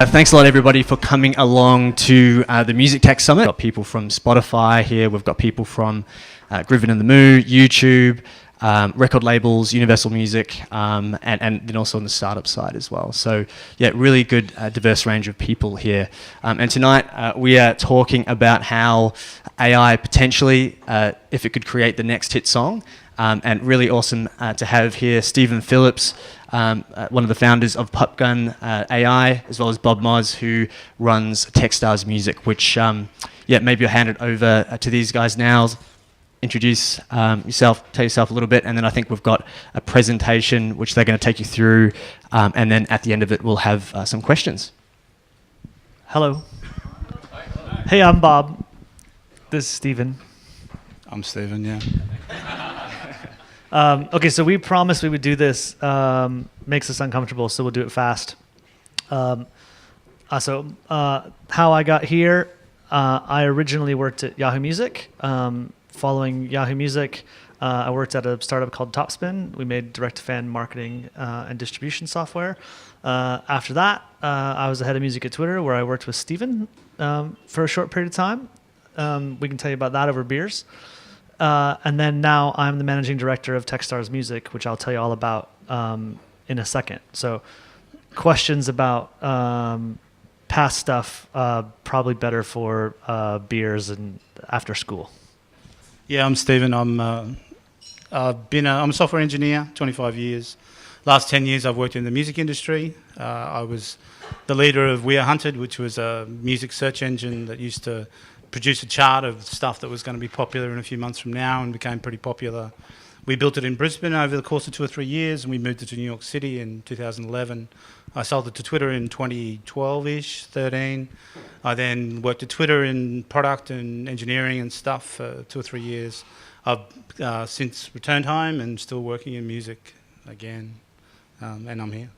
Thanks a lot, everybody, for coming along to the Music Tech Summit. We've got people from Spotify here. We've got people from Groovin and the Moo, YouTube, record labels, Universal Music, and then also on the startup side as well. So, yeah, really good, diverse range of people here. And tonight we are talking about how AI potentially, if it could create the next hit song, and really awesome to have here Stephen Phillips, one of the founders of Popgun AI, as well as Bob Moz, who runs Techstars Music, which, maybe I'll hand it over to these guys now. Introduce yourself, tell yourself a little bit, and then I think we've got a presentation which they're going to take you through, and then at the end of it we'll have some questions. Hello. Hey, I'm Bob. This is Stephen. I'm Stephen, yeah. Okay, so we promised we would do this. Makes us uncomfortable, so we'll do it fast. How I got here, I originally worked at Yahoo Music. Following Yahoo Music, I worked at a startup called Topspin. We made direct-to-fan marketing and distribution software. After that, I was the head of music at Twitter, where I worked with Stephen for a short period of time. We can tell you about that over beers. And then now I'm the managing director of Techstars Music, which I'll tell you all about in a second. So questions about past stuff, probably better for beers and after school. Yeah, I'm Stephen. I'm a software engineer, 25 years. Last 10 years I've worked in the music industry. I was the leader of We Are Hunted, which was a music search engine that used to produce a chart of stuff that was going to be popular in a few months from now and became pretty popular. We built it in Brisbane over the course of 2 or 3 years, and we moved it to New York City in 2011. I sold it to Twitter in 2012-ish, 13. I then worked at Twitter in product and engineering and stuff for 2 or 3 years. I've since returned home and still working in music again, and I'm here.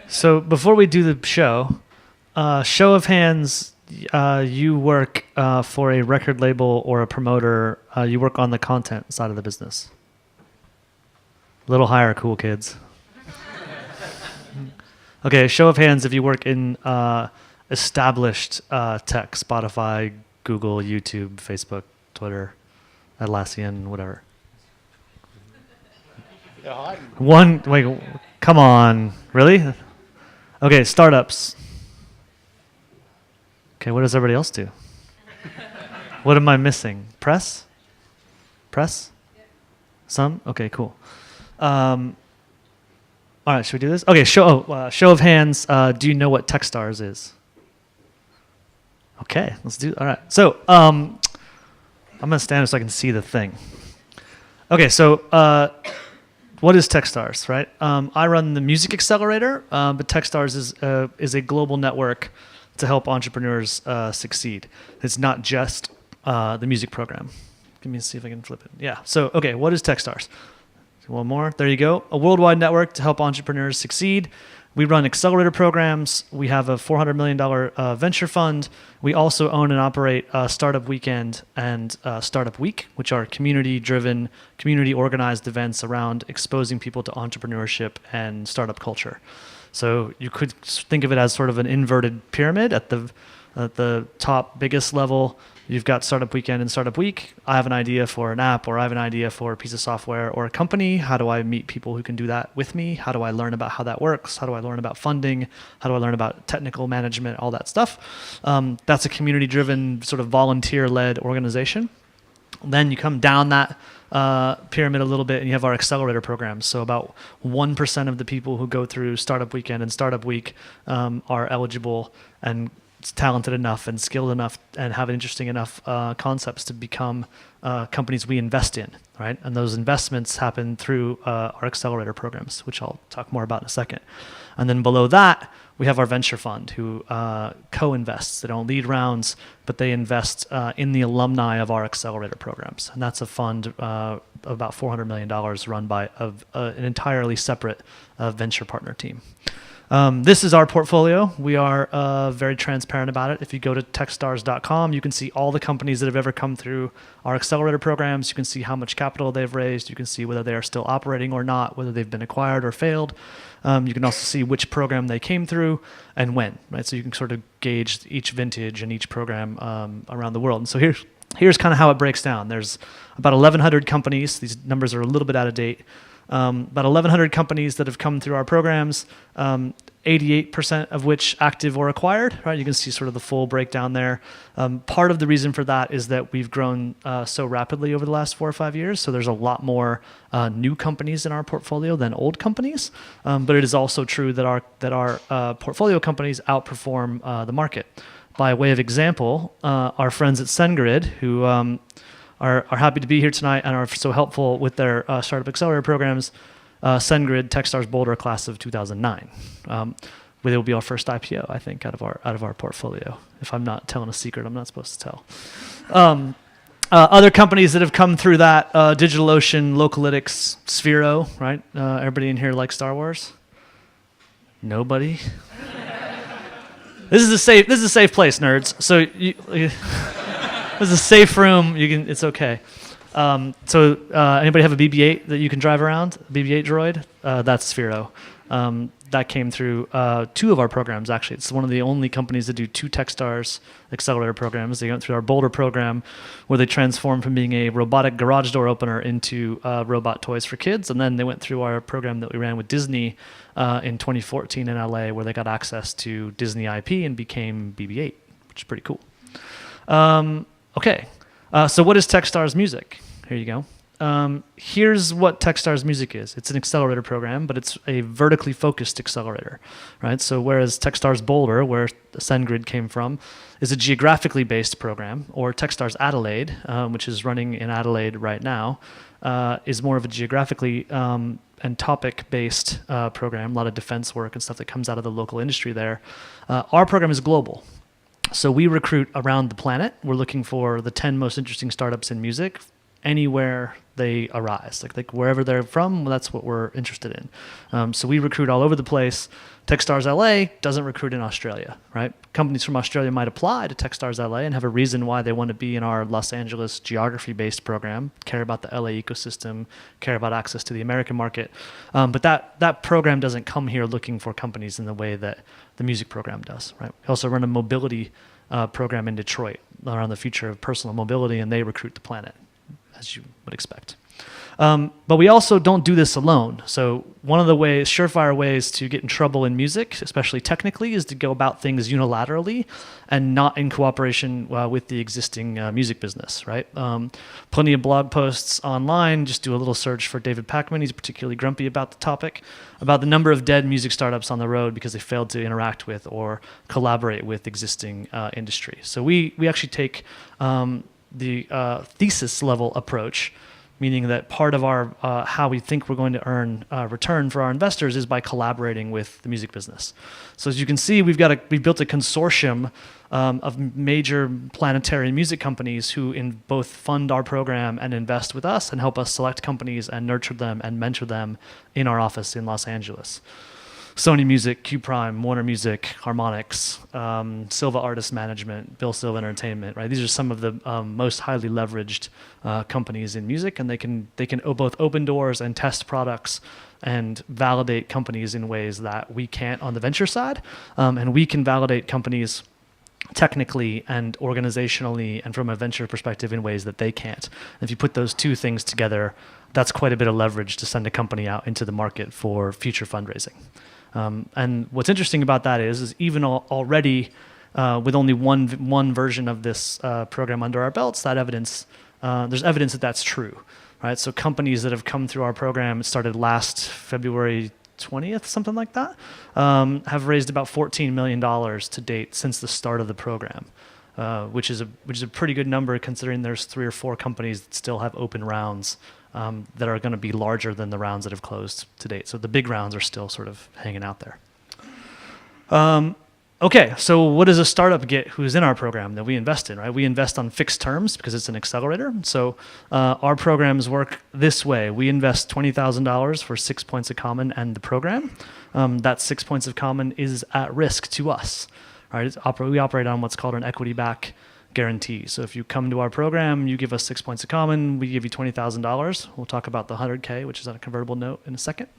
So before we do the show of hands, you work for a record label or a promoter. You work on the content side of the business. A little higher, cool kids. Okay, show of hands if you work in established tech, Spotify, Google, YouTube, Facebook, Twitter, Atlassian, whatever. One, wait, come on, really? Okay, startups. Okay, what does everybody else do? What am I missing? Press? Press? Yeah. Some? Okay, cool. All right, should we do this? Okay, show of hands. Do you know what Techstars is? Okay, let's do. All right. So I'm gonna stand so I can see the thing. Okay, so what is Techstars, right? I run the Music Accelerator, but Techstars is a global network to help entrepreneurs succeed. It's not just the music program. Let me see if I can flip it. Yeah. So okay, what is Techstars? One more. There you go. A worldwide network to help entrepreneurs succeed. We run accelerator programs. We have a $400 million venture fund. We also own and operate Startup Weekend and Startup Week, which are community-driven, community-organized events around exposing people to entrepreneurship and startup culture. So you could think of it as sort of an inverted pyramid. At the top biggest level, you've got Startup Weekend and Startup Week. I have an idea for an app, or I have an idea for a piece of software or a company. How do I meet people who can do that with me? How do I learn about how that works? How do I learn about funding? How do I learn about technical management, all that stuff? That's a community-driven, sort of volunteer-led organization. Then you come down that pyramid a little bit, and you have our accelerator programs. So about 1% of the people who go through Startup Weekend and Startup Week are eligible and talented enough and skilled enough and have interesting enough concepts to become companies we invest in, right? And those investments happen through our accelerator programs, which I'll talk more about in a second. And then below that, we have our venture fund, who co-invests. They don't lead rounds, but they invest in the alumni of our accelerator programs. And that's a fund of about $400 million run by an entirely separate venture partner team. This is our portfolio. We are very transparent about it. If you go to techstars.com, you can see all the companies that have ever come through our accelerator programs. You can see how much capital they've raised. You can see whether they are still operating or not, whether they've been acquired or failed. You can also see which program they came through and when, right? So you can sort of gauge each vintage and each program around the world. And so here's kind of how it breaks down. There's about 1,100 companies. These numbers are a little bit out of date. About 1,100 companies that have come through our programs, 88% of which active or acquired, right? You can see sort of the full breakdown there. Part of the reason for that is that we've grown so rapidly over the last 4 or 5 years, so there's a lot more new companies in our portfolio than old companies. But it is also true that our portfolio companies outperform the market. By way of example, our friends at SendGrid, who are happy to be here tonight and are so helpful with their startup accelerator programs. SendGrid, Techstars Boulder class of 2009. It will be our first IPO, I think, out of our portfolio. If I'm not telling a secret, I'm not supposed to tell. Other companies that have come through that: DigitalOcean, Localytics, Sphero. Right? Everybody in here likes Star Wars? Nobody. This is a safe place, nerds. So this is a safe room. It's okay. Anybody have a BB-8 that you can drive around? BB-8 droid? That's Sphero. That came through 2 of our programs, actually. It's one of the only companies that do 2 Techstars accelerator programs. They went through our Boulder program, where they transformed from being a robotic garage door opener into robot toys for kids. And then they went through our program that we ran with Disney in 2014 in LA, where they got access to Disney IP and became BB-8, which is pretty cool. Okay, so what is Techstars Music? Here you go. Here's what Techstars Music is. It's an accelerator program, but it's a vertically focused accelerator, right? So whereas Techstars Boulder, where SendGrid came from, is a geographically based program, or Techstars Adelaide, which is running in Adelaide right now, is more of a geographically and topic-based program, a lot of defense work and stuff that comes out of the local industry there. Our program is global. So we recruit around the planet. We're looking for the 10 most interesting startups in music anywhere they arise. Like wherever they're from, that's what we're interested in. So we recruit all over the place. Techstars LA doesn't recruit in Australia, right? Companies from Australia might apply to Techstars LA and have a reason why they want to be in our Los Angeles geography-based program, care about the LA ecosystem, care about access to the American market. But that program doesn't come here looking for companies in the way that the music program does, right? We also run a mobility program in Detroit around the future of personal mobility, and they recruit the planet, as you would expect. But we also don't do this alone. So one of the surefire ways to get in trouble in music, especially technically, is to go about things unilaterally and not in cooperation with the existing music business, right? Plenty of blog posts online. Just do a little search for David Pakman. He's particularly grumpy about the topic, about the number of dead music startups on the road because they failed to interact with or collaborate with existing industry. So we actually take the thesis level approach, meaning that part of our how we think we're going to earn return for our investors is by collaborating with the music business. So as you can see, we've built a consortium of major planetary music companies who both fund our program and invest with us and help us select companies and nurture them and mentor them in our office in Los Angeles. Sony Music, Q Prime, Warner Music, Harmonix, Silva Artist Management, Bill Silva Entertainment, right? These are some of the most highly leveraged companies in music, and they can both open doors and test products and validate companies in ways that we can't on the venture side, and we can validate companies technically and organizationally and from a venture perspective in ways that they can't. If you put those two things together, that's quite a bit of leverage to send a company out into the market for future fundraising. And what's interesting about that is even already with only one version of this program under our belts, that evidence there's evidence that that's true, right? So companies that have come through our program, it started last February 20th, something like that, have raised about $14 million to date since the start of the program, which is a pretty good number considering there's 3 or 4 companies that still have open rounds that are going to be larger than the rounds that have closed to date. So the big rounds are still sort of hanging out there. Okay, so what does a startup get who's in our program that we invest in, right? We invest on fixed terms because it's an accelerator. So our programs work this way. We invest $20,000 for 6 points of common and the program. That 6 points of common is at risk to us. Right? We operate on what's called an equity back guarantee. So if you come to our program, you give us 6 points of common, we give you $20,000. We'll talk about the 100K, which is on a convertible note in a second.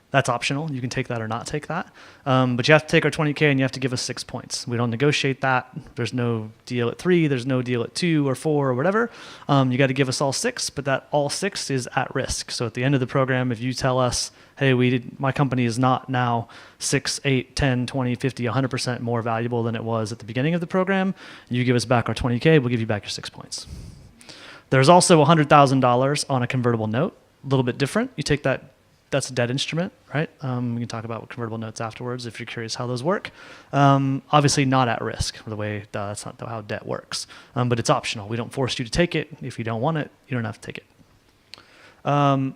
That's optional. You can take that or not take that. But you have to take our 20K and you have to give us 6 points. We don't negotiate that. There's no deal at 3. There's no deal at 2 or 4 or whatever. You got to give us all 6, but that all 6 is at risk. So at the end of the program, if you tell us, hey, my company is not now 6, 8, 10, 20, 50, 100% more valuable than it was at the beginning of the program, you give us back our 20K, we'll give you back your 6 points. There's also $100,000 on a convertible note, a little bit different. You take that. That's a debt instrument, right? We can talk about convertible notes afterwards if you're curious how those work. Obviously not at risk, that's not how debt works. But it's optional. We don't force you to take it. If you don't want it, you don't have to take it.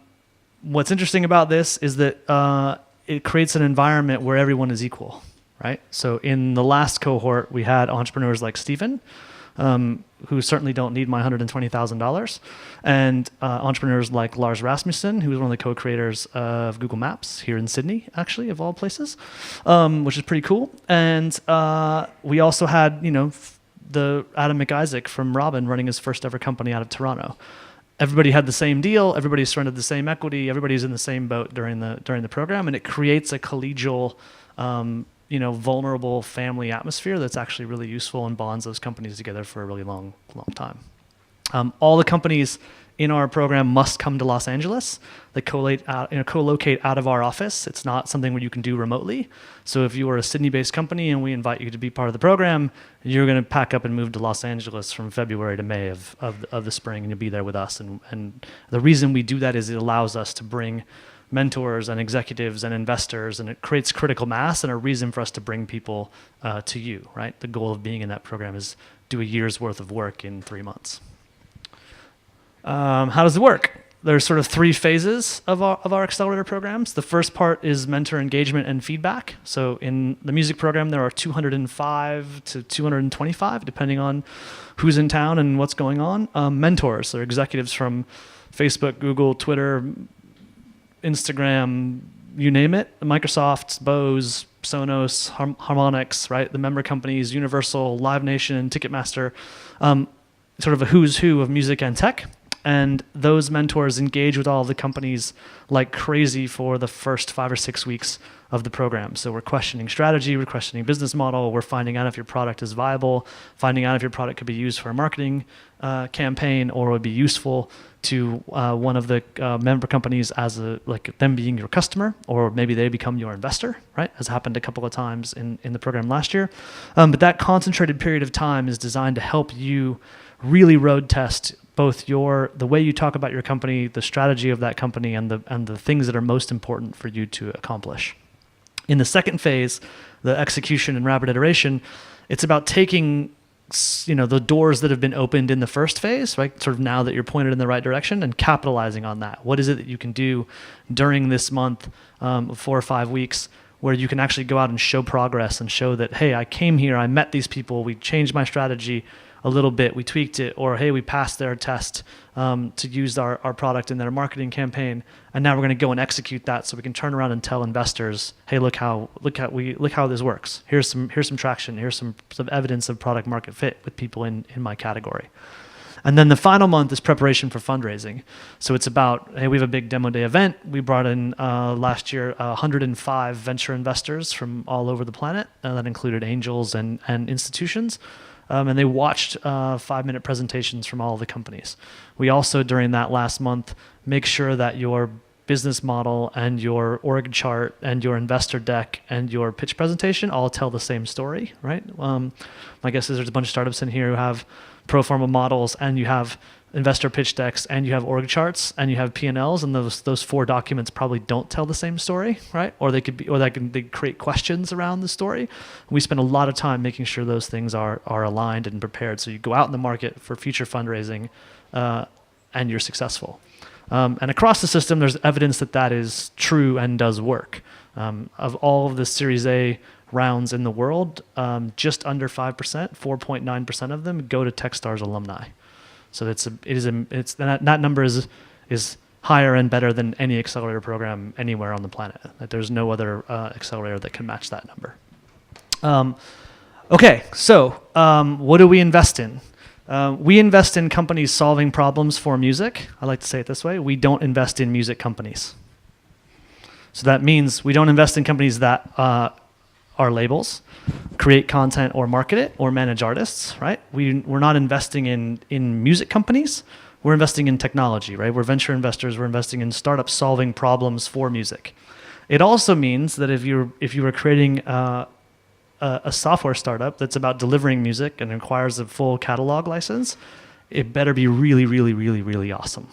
What's interesting about this is that it creates an environment where everyone is equal, right? So in the last cohort, we had entrepreneurs like Stephen, who certainly don't need my $120,000, and entrepreneurs like Lars Rasmussen, who is one of the co-creators of Google Maps here in Sydney, actually, of all places, which is pretty cool. And we also had, the Adam McIsaac from Robin running his first ever company out of Toronto. Everybody had the same deal. Everybody surrendered the same equity. Everybody's in the same boat during the program, and it creates a collegial, vulnerable family atmosphere that's actually really useful and bonds those companies together for a really long time. All the companies in our program must come to Los Angeles. They co-locate out of our office. It's not something where you can do remotely. So if you are a Sydney-based company and we invite you to be part of the program, you're going to pack up and move to Los Angeles from February to May of the spring, and you'll be there with us. And the reason we do that is it allows us to bring mentors and executives and investors, and it creates critical mass and a reason for us to bring people to you, right? The goal of being in that program is do a year's worth of work in 3 months. How does it work? There's sort of 3 phases of our accelerator programs. The first part is mentor engagement and feedback. So in the music program, there are 205 to 225, depending on who's in town and what's going on. Mentors, they're executives from Facebook, Google, Twitter, Instagram, you name it, Microsoft, Bose, Sonos, Harmonix, right? The member companies, Universal, Live Nation, Ticketmaster, sort of a who's who of music and tech. And those mentors engage with all the companies like crazy for the first 5 or 6 weeks of the program. So we're questioning strategy, we're questioning business model, we're finding out if your product is viable, finding out if your product could be used for a marketing campaign or would be useful to one of the member companies as them being your customer, or maybe they become your investor, right? As happened a couple of times in the program last year. But that concentrated period of time is designed to help you really road test both the way you talk about your company, the strategy of that company, and the things that are most important for you to accomplish. In the second phase, the execution and rapid iteration, it's about taking the doors that have been opened in the first phase, right? Sort of now that you're pointed in the right direction, and capitalizing on that. What is it that you can do during this month, 4 or 5 weeks, where you can actually go out and show progress and show that, hey, I came here, I met these people, we changed my strategy a little bit, we tweaked it, or hey, we passed their test to use our product in their marketing campaign, and now we're going to go and execute that so we can turn around and tell investors, hey, look how this works. Here's some traction. Here's some evidence of product market fit with people in my category. And then the final month is preparation for fundraising. So it's about, hey, we have a big demo day event. We brought in last year 105 venture investors from all over the planet, and that included angels and institutions. And they watched 5-minute presentations from all of the companies. We also, during that last month, make sure that your business model and your org chart and your investor deck and your pitch presentation all tell the same story, right? My guess is there's a bunch of startups in here who have pro forma models, and you have investor pitch decks, and you have org charts, and you have P&Ls, and those 4 documents probably don't tell the same story, right? Or they create questions around the story. We spend a lot of time making sure those things are aligned and prepared, so you go out in the market for future fundraising, and you're successful. And across the system, there's evidence that is true and does work. Of all of the Series A rounds in the world, just under 5%, 4.9% of them go to Techstars alumni. So that number is higher and better than any accelerator program anywhere on the planet. Like, there's no other accelerator that can match that number. Okay, so what do we invest in? We invest in companies solving problems for music. I like to say it this way: we don't invest in music companies. So that means we don't invest in companies that are labels, create content or market it, or manage artists, right? We're not investing in music companies. We're investing in technology, right? We're venture investors. We're investing in startups solving problems for music. It also means that if you were creating a software startup that's about delivering music and requires a full catalog license, it better be really, really, really, really awesome,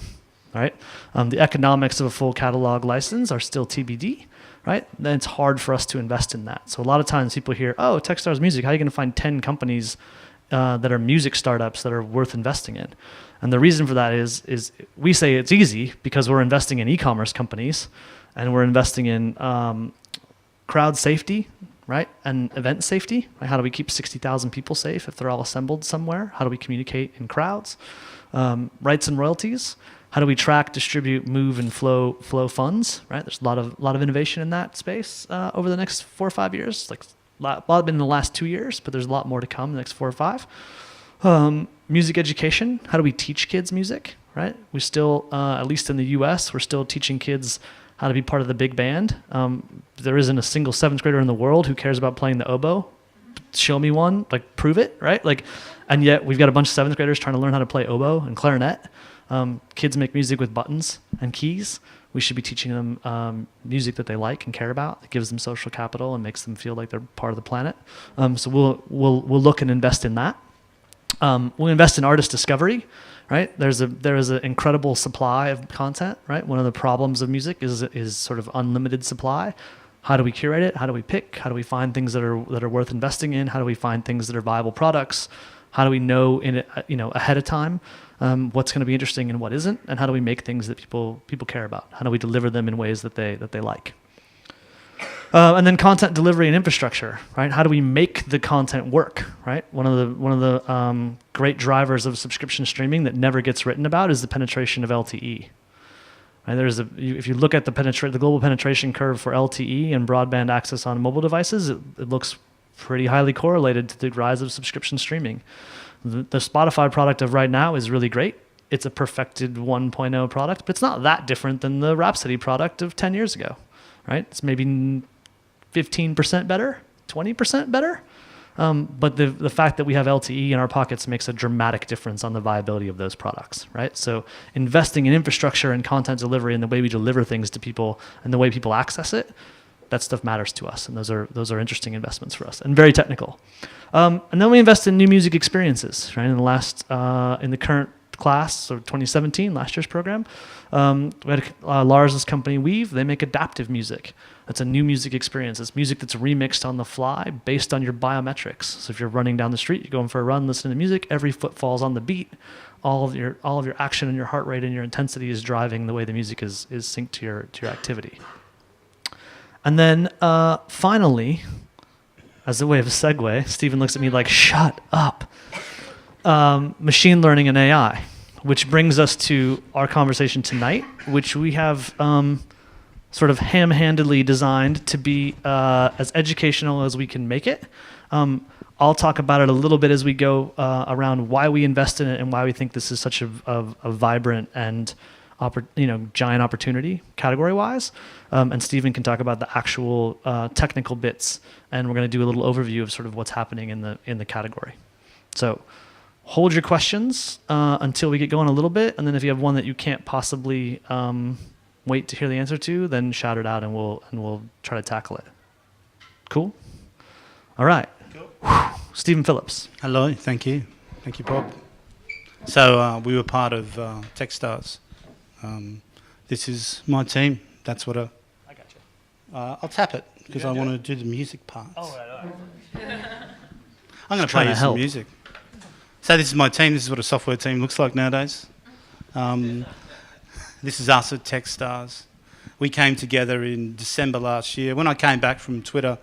right? The economics of a full catalog license are still TBD, right? Then it's hard for us to invest in that. So a lot of times people hear, oh, Techstars Music, how are you going to find 10 companies that are music startups that are worth investing in? And the reason for that is we say it's easy because we're investing in e-commerce companies and we're investing in crowd safety, right? And event safety. Right? How do we keep 60,000 people safe if they're all assembled somewhere? How do we communicate in crowds? Rights and royalties. How do we track, distribute, move, and flow funds? Right? There's a lot of innovation in that space over the next 4 or 5 years. Like a lot been in the last 2 years, but there's a lot more to come in the next 4 or 5. Music education. How do we teach kids music? Right? We still, at least in the U.S., we're still teaching kids how to be part of the big band. There isn't a single 7th grader in the world who cares about playing the oboe. Show me one, like prove it, right? Like, and yet we've got a bunch of 7th graders trying to learn how to play oboe and clarinet. Kids make music with buttons and keys. We should be teaching them music that they like and care about. It gives them social capital and makes them feel like they're part of the planet. So we'll look and invest in that. We'll invest in artist discovery, right? There is an incredible supply of content, right? One of the problems of music is sort of unlimited supply. How do we curate it? How do we pick? How do we find things that are worth investing in? How do we find things that are viable products? How do we know ahead of time what's going to be interesting and what isn't? And how do we make things that people care about? How do we deliver them in ways that they like? And then content delivery and infrastructure, right? How do we make the content work, right? One of the great drivers of subscription streaming that never gets written about is the penetration of LTE. Right? If you look at the global penetration curve for LTE and broadband access on mobile devices, it looks pretty highly correlated to the rise of subscription streaming. The Spotify product of right now is really great. It's a perfected 1.0 product, but it's not that different than the Rhapsody product of 10 years ago, right? It's maybe 15% better, 20% better. But the fact that we have LTE in our pockets makes a dramatic difference on the viability of those products, right? So investing in infrastructure and content delivery and the way we deliver things to people and the way people access it, that stuff matters to us. And those are interesting investments for us and very technical. And then we invest in new music experiences, right? In the current class, so 2017, last year's program, we had Lars's company Weave. They make adaptive music. That's a new music experience. It's music that's remixed on the fly based on your biometrics. So if you're running down the street, you're going for a run, listening to music, every foot falls on the beat. All of your action and your heart rate and your intensity is driving the way the music is synced to your activity. And then finally, as a way of a segue, Stephen looks at me like, shut up. Machine learning and AI, which brings us to our conversation tonight, which we have sort of ham-handedly designed to be as educational as we can make it. I'll talk about it a little bit as we go around why we invest in it and why we think this is such a vibrant and giant opportunity category-wise. And Stephen can talk about the actual technical bits, and we're going to do a little overview of sort of what's happening in the category. So hold your questions until we get going a little bit, and then if you have one that you can't possibly wait to hear the answer to, then shout it out, and we'll try to tackle it. Cool? All right. Cool. Stephen Phillips. Hello, thank you, Bob. So we were part of Techstars. This is my team. That's what I got you. I'll tap it because I want to do the music parts. Oh, right. I'm going to play you some music. So this is my team. This is what a software team looks like nowadays. This is us at Techstars. we came together in December last year. When I came back from Twitter,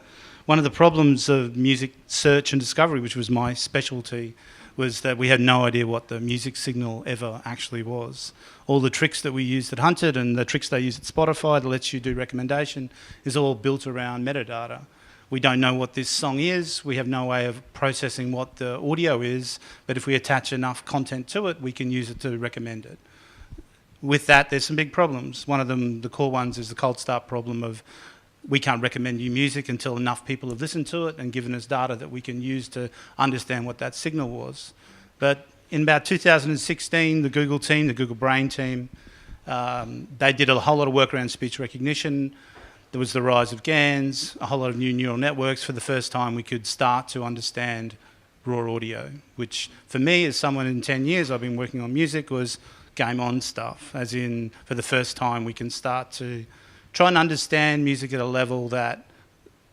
one of the problems of music search and discovery, which was my specialty, was that we had no idea what the music signal ever actually was. All the tricks that we used at Hunted and the tricks they use at Spotify that lets you do recommendation is all built around metadata. We don't know what this song is. We have no way of processing what the audio is, but if we attach enough content to it, we can use it to recommend it. With that, there's some big problems. One of them, the core ones, is the cold start problem of we can't recommend you music until enough people have listened to it and given us data that we can use to understand what that signal was. But in about 2016, the Google team, the Google Brain team, they did a whole lot of work around speech recognition. There was the rise of GANs, a whole lot of new neural networks. For the first time, we could start to understand raw audio, which for me, as someone in 10 years I've been working on music, was game on stuff. As in, for the first time, we can start to try and understand music at a level that,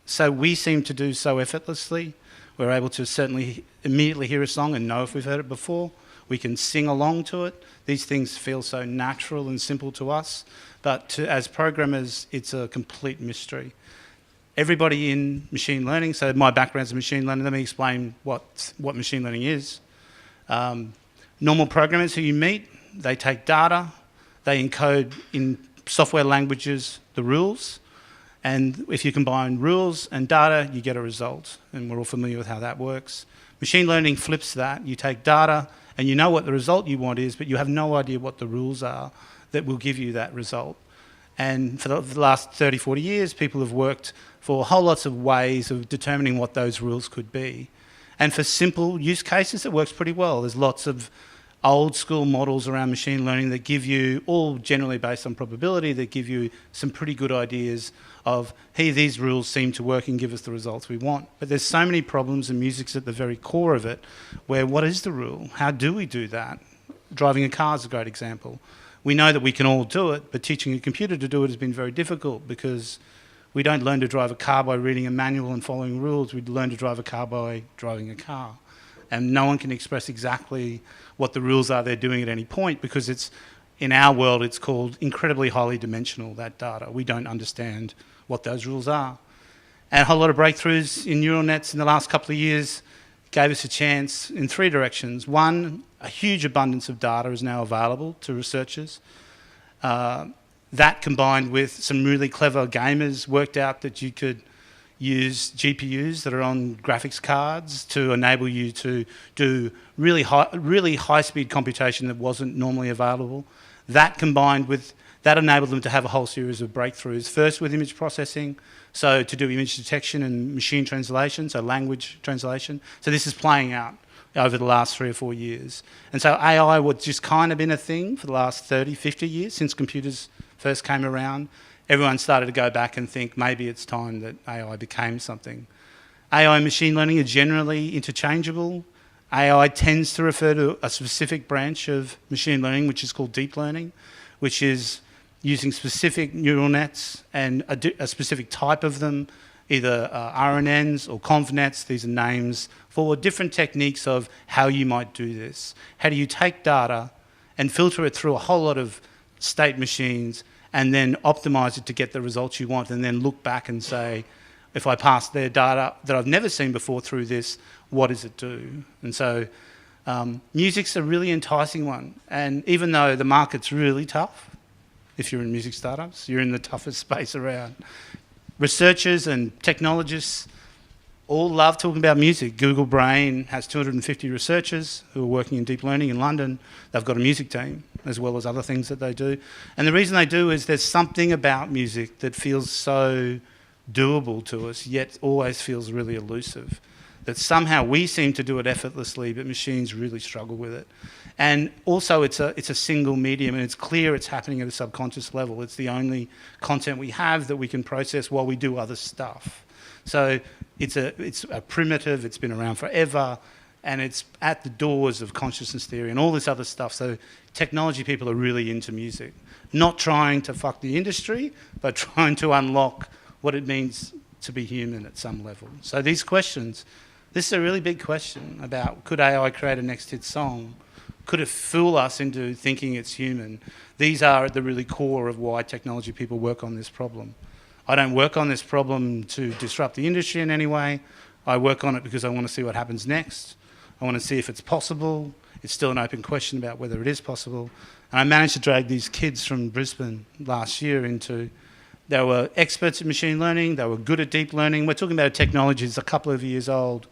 so we seem to do so effortlessly. We're able to certainly immediately hear a song and know if we've heard it before. We can sing along to it. These things feel so natural and simple to us, but as programmers, it's a complete mystery. Everybody in machine learning, so my background's in machine learning, let me explain what machine learning is. Normal programmers who you meet, they take data, they encode in software languages the rules, and if you combine rules and data, you get a result, and we're all familiar with how that works. Machine learning flips that. You take data, and you know what the result you want is, but you have no idea what the rules are that will give you that result. And for the last 30, 40 years, people have worked for whole lots of ways of determining what those rules could be. And for simple use cases, it works pretty well. There's lots of old school models around machine learning that give you, all generally based on probability, that give you some pretty good ideas of, hey, these rules seem to work and give us the results we want. But there's so many problems, and music's at the very core of it, where what is the rule? How do we do that? Driving a car is a great example. We know that we can all do it, but teaching a computer to do it has been very difficult because we don't learn to drive a car by reading a manual and following rules. We learn to drive a car by driving a car. And no one can express exactly what the rules are they're doing at any point because it's, in our world, it's called incredibly highly dimensional, that data. We don't understand what those rules are. And a whole lot of breakthroughs in neural nets in the last couple of years gave us a chance in three directions. One, a huge abundance of data is now available to researchers. That combined with some really clever gamers worked out that you could use GPUs that are on graphics cards to enable you to do really high-speed computation that wasn't normally available. That combined with, that enabled them to have a whole series of breakthroughs. First with image processing, so to do image detection and machine translation, so language translation. So this is playing out over the last 3 or 4 years. And so AI was just kind of been a thing for the last 30, 50 years since computers first came around. Everyone started to go back and think maybe it's time that AI became something. AI and machine learning are generally interchangeable. AI tends to refer to a specific branch of machine learning, which is called deep learning, which is using specific neural nets and a specific type of them, either RNNs or convnets. These are names for different techniques of how you might do this. How do you take data and filter it through a whole lot of state machines and then optimize it to get the results you want, and then look back and say, if I pass their data that I've never seen before through this, what does it do? And so music's a really enticing one. And even though the market's really tough, if you're in music startups, you're in the toughest space around. Researchers and technologists all love talking about music. Google Brain has 250 researchers who are working in deep learning in London. They've got a music team, as well as other things that they do. And the reason they do is there's something about music that feels so doable to us, yet always feels really elusive. That somehow we seem to do it effortlessly, but machines really struggle with it. And also it's a single medium, and it's clear it's happening at a subconscious level. It's the only content we have that we can process while we do other stuff. So it's a primitive, it's been around forever, and it's at the doors of consciousness theory and all this other stuff. So technology people are really into music. Not trying to fuck the industry, but trying to unlock what it means to be human at some level. So these questions, this is a really big question about, could AI create a next hit song? could it fool us into thinking it's human? These are at the really core of why technology people work on this problem. I don't work on this problem to disrupt the industry in any way. I work on it because I want to see what happens next. I want to see if it's possible. It's still an open question about whether it is possible. And I managed to drag these kids from Brisbane last year into, they were experts in machine learning, they were good at deep learning. We're talking about a technology that's a couple of years old.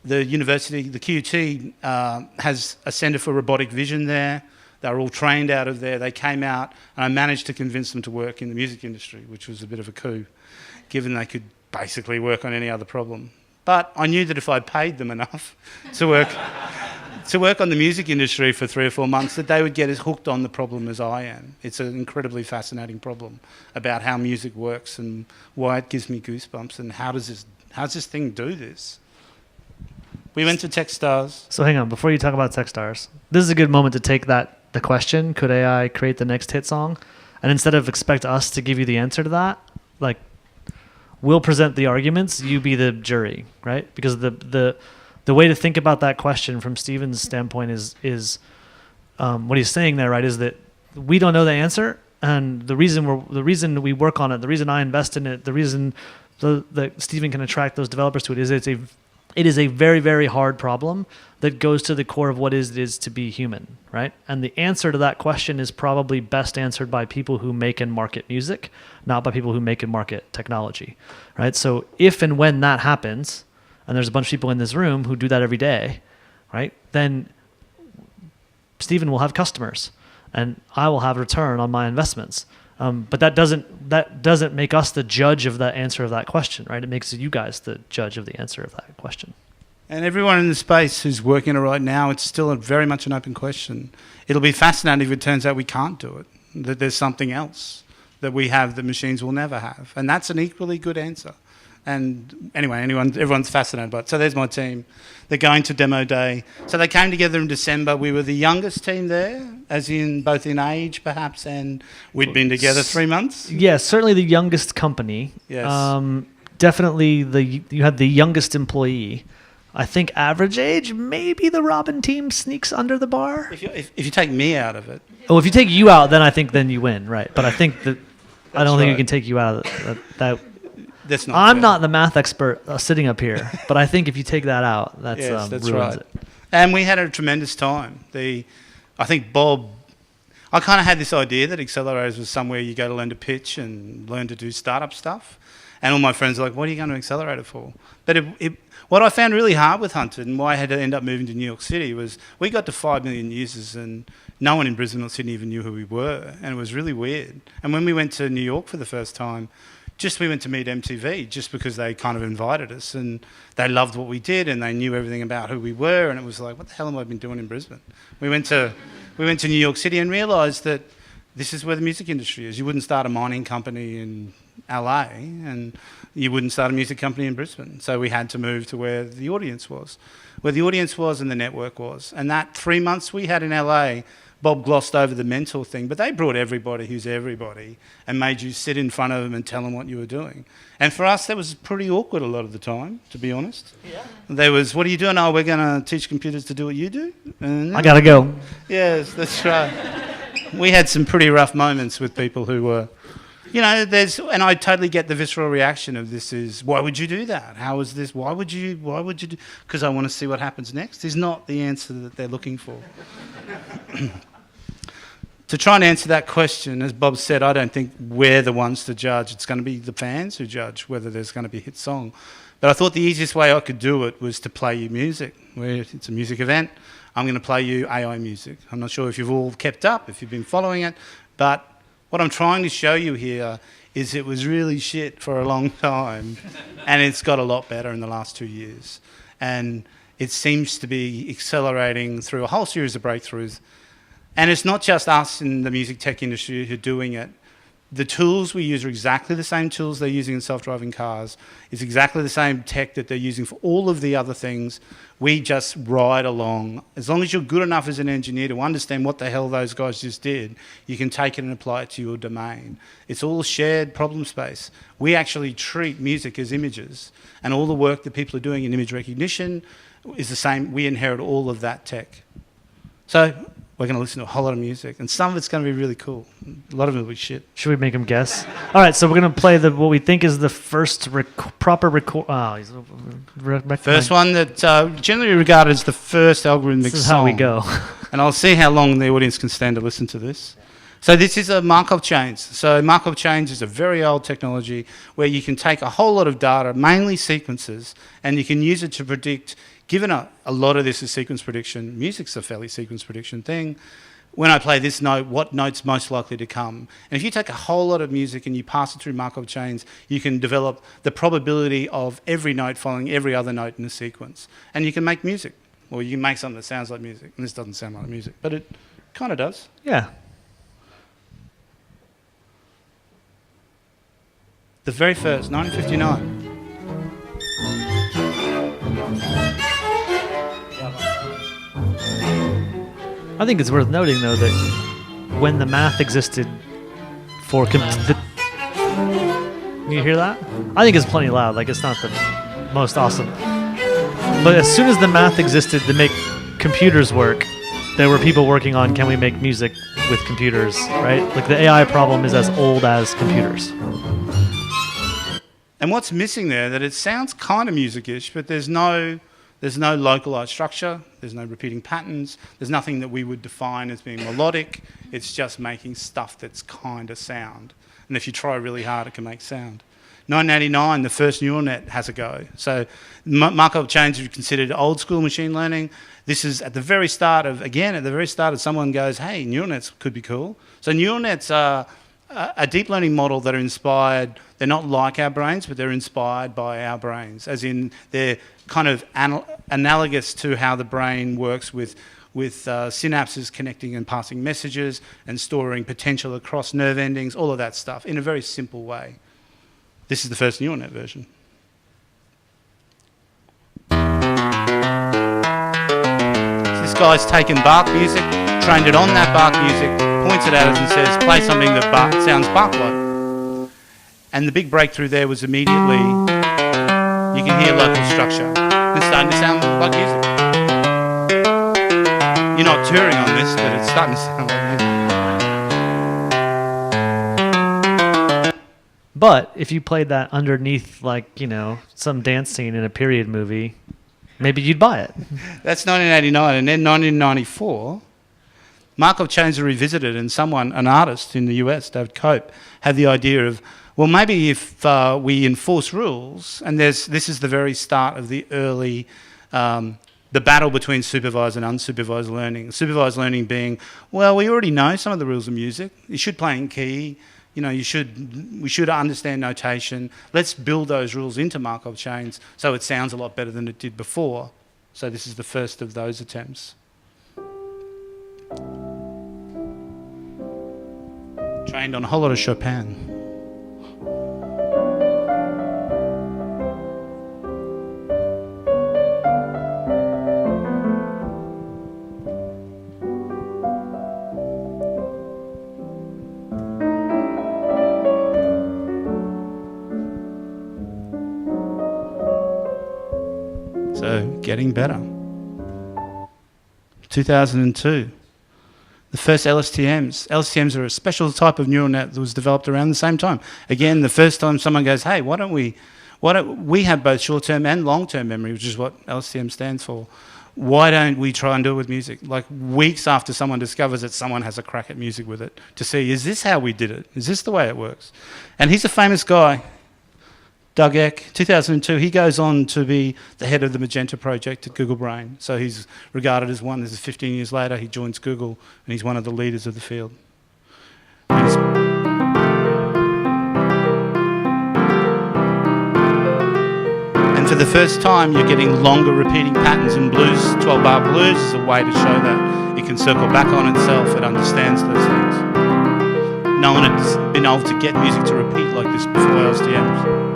The university, the QUT, has a centre for robotic vision there. They were all trained out of there. They came out, and I managed to convince them to work in the music industry, which was a bit of a coup, given they could basically work on any other problem. But I knew that if I paid them enough to work on the music industry for 3 or 4 months, that they would get as hooked on the problem as I am. It's an incredibly fascinating problem about how music works and why it gives me goosebumps and how's this thing do this? We went to Techstars. So hang on, before you talk about Techstars, this is a good moment to take the question, could AI create the next hit song? And instead of expect us to give you the answer to that, like, we'll present the arguments, you be the jury, right? Because the way to think about that question from Stephen's standpoint is what he's saying there, right, is that we don't know the answer, and the reason we work on it, the reason I invest in it, the reason that Stephen can attract those developers to it is it is a very, very hard problem that goes to the core of what it is to be human, right? And the answer to that question is probably best answered by people who make and market music, not by people who make and market technology, right? So if and when that happens, and there's a bunch of people in this room who do that every day, right? Then Stephen will have customers, and I will have return on my investments. But that doesn't make us the judge of the answer of that question, right? It makes you guys the judge of the answer of that question. And everyone in the space who's working it right now, it's still very much an open question. It'll be fascinating if it turns out we can't do it, that there's something else that we have that machines will never have. And that's an equally good answer. And anyway, everyone's fascinated by it. So there's my team. They're going to demo day. So they came together in December. We were the youngest team there, as in both in age perhaps, and we'd been together 3 months. Yeah, certainly the youngest company. Yes. Definitely you had the youngest employee. I think average age, maybe the Robin team sneaks under the bar. If you take me out of it. Oh, if you take you out, then you win, right? But I think that I don't think right. you can take you out of that. That's not I'm fair. not the math expert sitting up here, but I think if you take that out, that's that's ruins right. it. And we had a tremendous time. I think Bob, I kind of had this idea that Accelerators was somewhere you go to learn to pitch and learn to do startup stuff. And all my friends are like, what are you going to Accelerator for? But what I found really hard with Hunted and why I had to end up moving to New York City was we got to 5 million users and no one in Brisbane or Sydney even knew who we were. And it was really weird. And when we went to New York for the first time, we went to meet MTV just because they kind of invited us and they loved what we did and they knew everything about who we were, and it was like, what the hell have I been doing in Brisbane? We went to New York City and realised that this is where the music industry is. You wouldn't start a mining company in LA and you wouldn't start a music company in Brisbane. So we had to move to where the audience was and the network was. And that 3 months we had in LA, Bob glossed over the mentor thing, but they brought everybody who's everybody and made you sit in front of them and tell them what you were doing. And for us, that was pretty awkward a lot of the time, to be honest. Yeah. There was, what are you doing? Oh, we're going to teach computers to do what you do? I got to go. Yes, that's right. We had some pretty rough moments with people who were, and I totally get the visceral reaction of this is, why would you do that? How is this? Why would you do? Because I want to see what happens next is not the answer that they're looking for. To try and answer that question, as Bob said, I don't think we're the ones to judge. It's going to be the fans who judge whether there's going to be a hit song. But I thought the easiest way I could do it was to play you music. It's a music event. I'm going to play you AI music. I'm not sure if you've all kept up, if you've been following it, but what I'm trying to show you here is it was really shit for a long time, and it's got a lot better in the last 2 years. And it seems to be accelerating through a whole series of breakthroughs. And it's not just us in the music tech industry who are doing it. The tools we use are exactly the same tools they're using in self-driving cars. It's exactly the same tech that they're using for all of the other things. We just ride along. As long as you're good enough as an engineer to understand what the hell those guys just did, you can take it and apply it to your domain. It's all shared problem space. We actually treat music as images, and all the work that people are doing in image recognition is the same. We inherit all of that tech. So we're going to listen to a whole lot of music, and some of it's going to be really cool. A lot of it will be shit. Should we make them guess? All right, so we're gonna play what we think is the first proper record. First one that generally regarded as the first algorithmic This is song. how we go. And I'll see how long the audience can stand to listen to this. So this is a Markov chains. So Markov chains is a very old technology where you can take a whole lot of data, mainly sequences, and you can use it to predict. Given a lot of this is sequence prediction, music's a fairly sequence prediction thing. When I play this note, what note's most likely to come? And if you take a whole lot of music and you pass it through Markov chains, you can develop the probability of every note following every other note in the sequence. And you can make music, or you can make something that sounds like music. And this doesn't sound like music, but it kind of does. Yeah. The very first, 1959. I think it's worth noting, though, that when the math existed for you hear that? I think it's plenty loud. Like, it's not the most awesome. But as soon as the math existed to make computers work, there were people working on, can we make music with computers, right? Like, the AI problem is as old as computers. And what's missing there, that it sounds kind of music-ish, but there's no localized structure, there's no repeating patterns, there's nothing that we would define as being melodic. It's just making stuff that's kind of sound. And if you try really hard, it can make sound. 1989, the first neural net has a go. So Markov chains are considered old school machine learning. This is at the very start of someone goes, hey, neural nets could be cool. So neural nets are a deep learning model that are inspired. They're not like our brains, but they're inspired by our brains, as in they're kind of analogous to how the brain works with synapses connecting and passing messages and storing potential across nerve endings, all of that stuff in a very simple way. This is the first neural net version. So this guy's taken Bach music, trained it on that Bach music, points it at us and says, play something that sounds Bach-like. And the big breakthrough there was immediately, you can hear local structure. It's starting to sound like music. You're not touring on this, but it's starting to sound like music. But if you played that underneath, like, you know, some dance scene in a period movie, maybe you'd buy it. That's 1989. And then 1994, Markov chains are revisited, and an artist in the US, David Cope, had the idea of, well, maybe if we enforce rules, and this is the very start of the early, the battle between supervised and unsupervised learning. Supervised learning being, well, we already know some of the rules of music. You should play in key. You know, we should understand notation. Let's build those rules into Markov chains so it sounds a lot better than it did before. So this is the first of those attempts. Trained on a whole lot of Chopin. So, getting better. 2002. The first LSTMs. LSTMs are a special type of neural net that was developed around the same time. Again, the first time someone goes, hey, why don't we have both short-term and long-term memory, which is what LSTM stands for. Why don't we try and do it with music? Like weeks after someone discovers it, someone has a crack at music with it to see, is this how we did it? Is this the way it works? And he's a famous guy, Doug Eck, 2002. He goes on to be the head of the Magenta project at Google Brain. So he's regarded as one. This is 15 years later. He joins Google, and he's one of the leaders of the field. And for the first time, you're getting longer repeating patterns in blues. 12-bar blues is a way to show that it can circle back on itself. It understands those things. No one has been able to get music to repeat like this before LSTMs.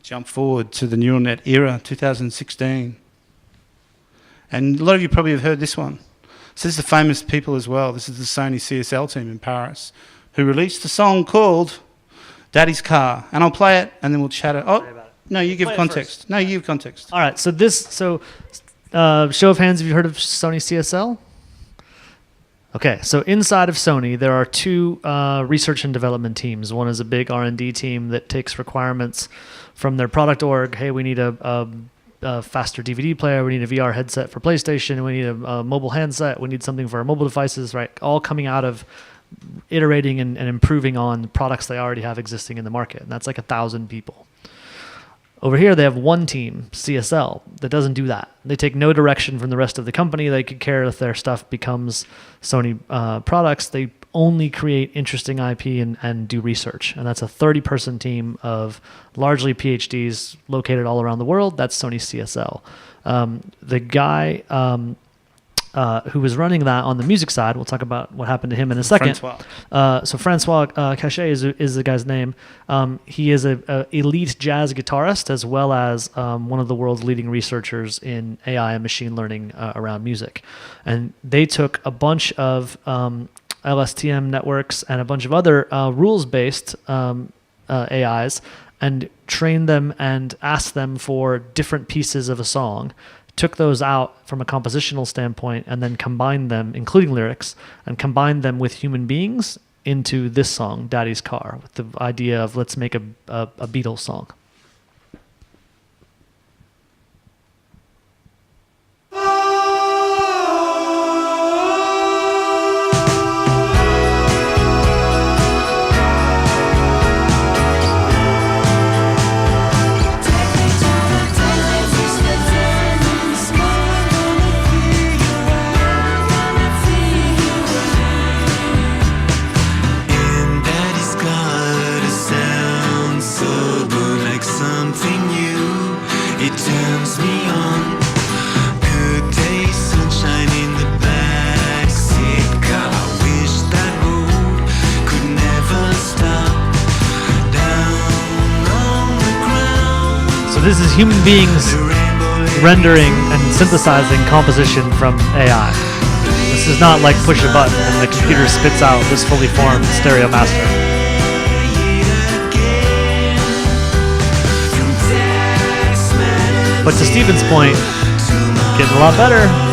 Jump forward to the neural net era, 2016. And a lot of you probably have heard this one. So this is the famous people as well. This is the Sony CSL team in Paris who released a song called Daddy's Car, and I'll play it, and then we'll chat it. Oh, about it. no, you give Play it context. first. No, you give context. All right, so show of hands, have you heard of Sony CSL? Okay, so inside of Sony, there are two research and development teams. One is a big R&D team that takes requirements from their product org. Hey, we need a faster DVD player. We need a VR headset for PlayStation. We need a mobile handset. We need something for our mobile devices, right? All coming out of iterating and improving on products they already have existing in the market. And that's like 1,000 people. Over here, they have one team, CSL, that doesn't do that. They take no direction from the rest of the company. They could care if their stuff becomes Sony products. They only create interesting IP and do research. And that's a 30-person team of largely PhDs located all around the world. That's Sony CSL. The guy who was running that on the music side, we'll talk about what happened to him in a second. Francois. So Francois Cachet is the guy's name. He is a elite jazz guitarist as well as one of the world's leading researchers in AI and machine learning around music. And they took a bunch of LSTM networks and a bunch of other rules-based AIs and trained them and asked them for different pieces of a song, took those out from a compositional standpoint, and then combined them, including lyrics, and combined them with human beings into this song, Daddy's Car, with the idea of let's make a Beatles song. This is human beings rendering and synthesizing composition from AI. This is not like push a button and the computer spits out this fully formed stereo master. But to Stephen's point, getting a lot better.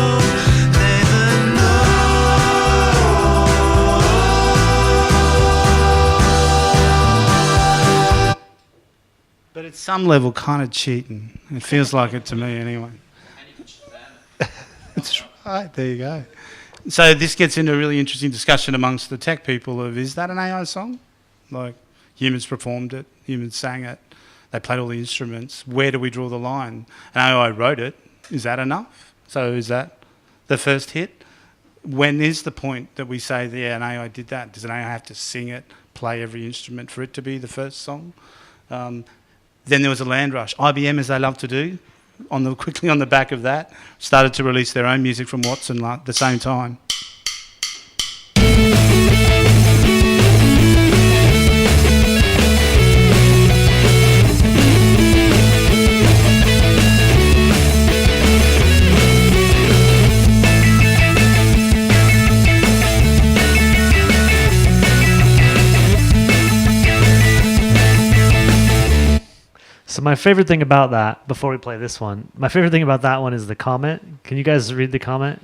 But at some level, kind of cheating. It feels like it to me anyway. That's right, there you go. So this gets into a really interesting discussion amongst the tech people of, is that an AI song? Like, humans performed it, humans sang it, they played all the instruments. Where do we draw the line? And AI wrote it. Is that enough? So is that the first hit? When is the point that we say, yeah, an AI did that? Does an AI have to sing it, play every instrument for it to be the first song? Then there was a land rush. IBM, as they love to do, quickly on the back of that, started to release their own music from Watson at the same time. So my favorite thing about that, before we play this one, my favorite thing about that one is the comment. Can you guys read the comment?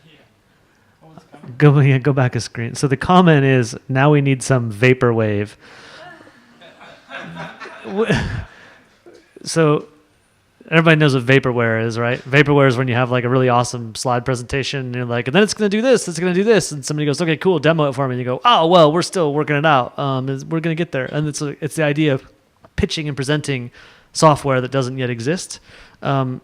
Go back a screen. So the comment is, now we need some vaporwave. So everybody knows what vaporware is, right? Vaporware is when you have like a really awesome slide presentation and you're like, and then it's going to do this, it's going to do this. And somebody goes, okay, cool, demo it for me. And you go, oh, well, we're still working it out. We're going to get there. And it's the idea of pitching and presenting software that doesn't yet exist. No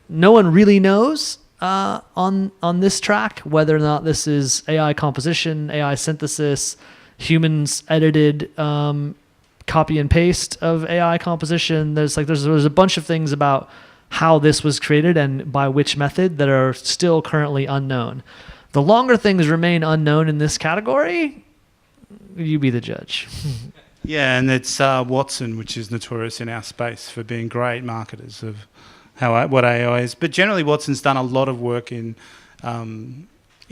one really knows on this track whether or not this is AI composition, AI synthesis, humans edited copy and paste of AI composition. There's a bunch of things about how this was created and by which method that are still currently unknown. The longer things remain unknown in this category, you be the judge. Yeah, and it's Watson, which is notorious in our space for being great marketers of what AI is. But generally, Watson's done a lot of work in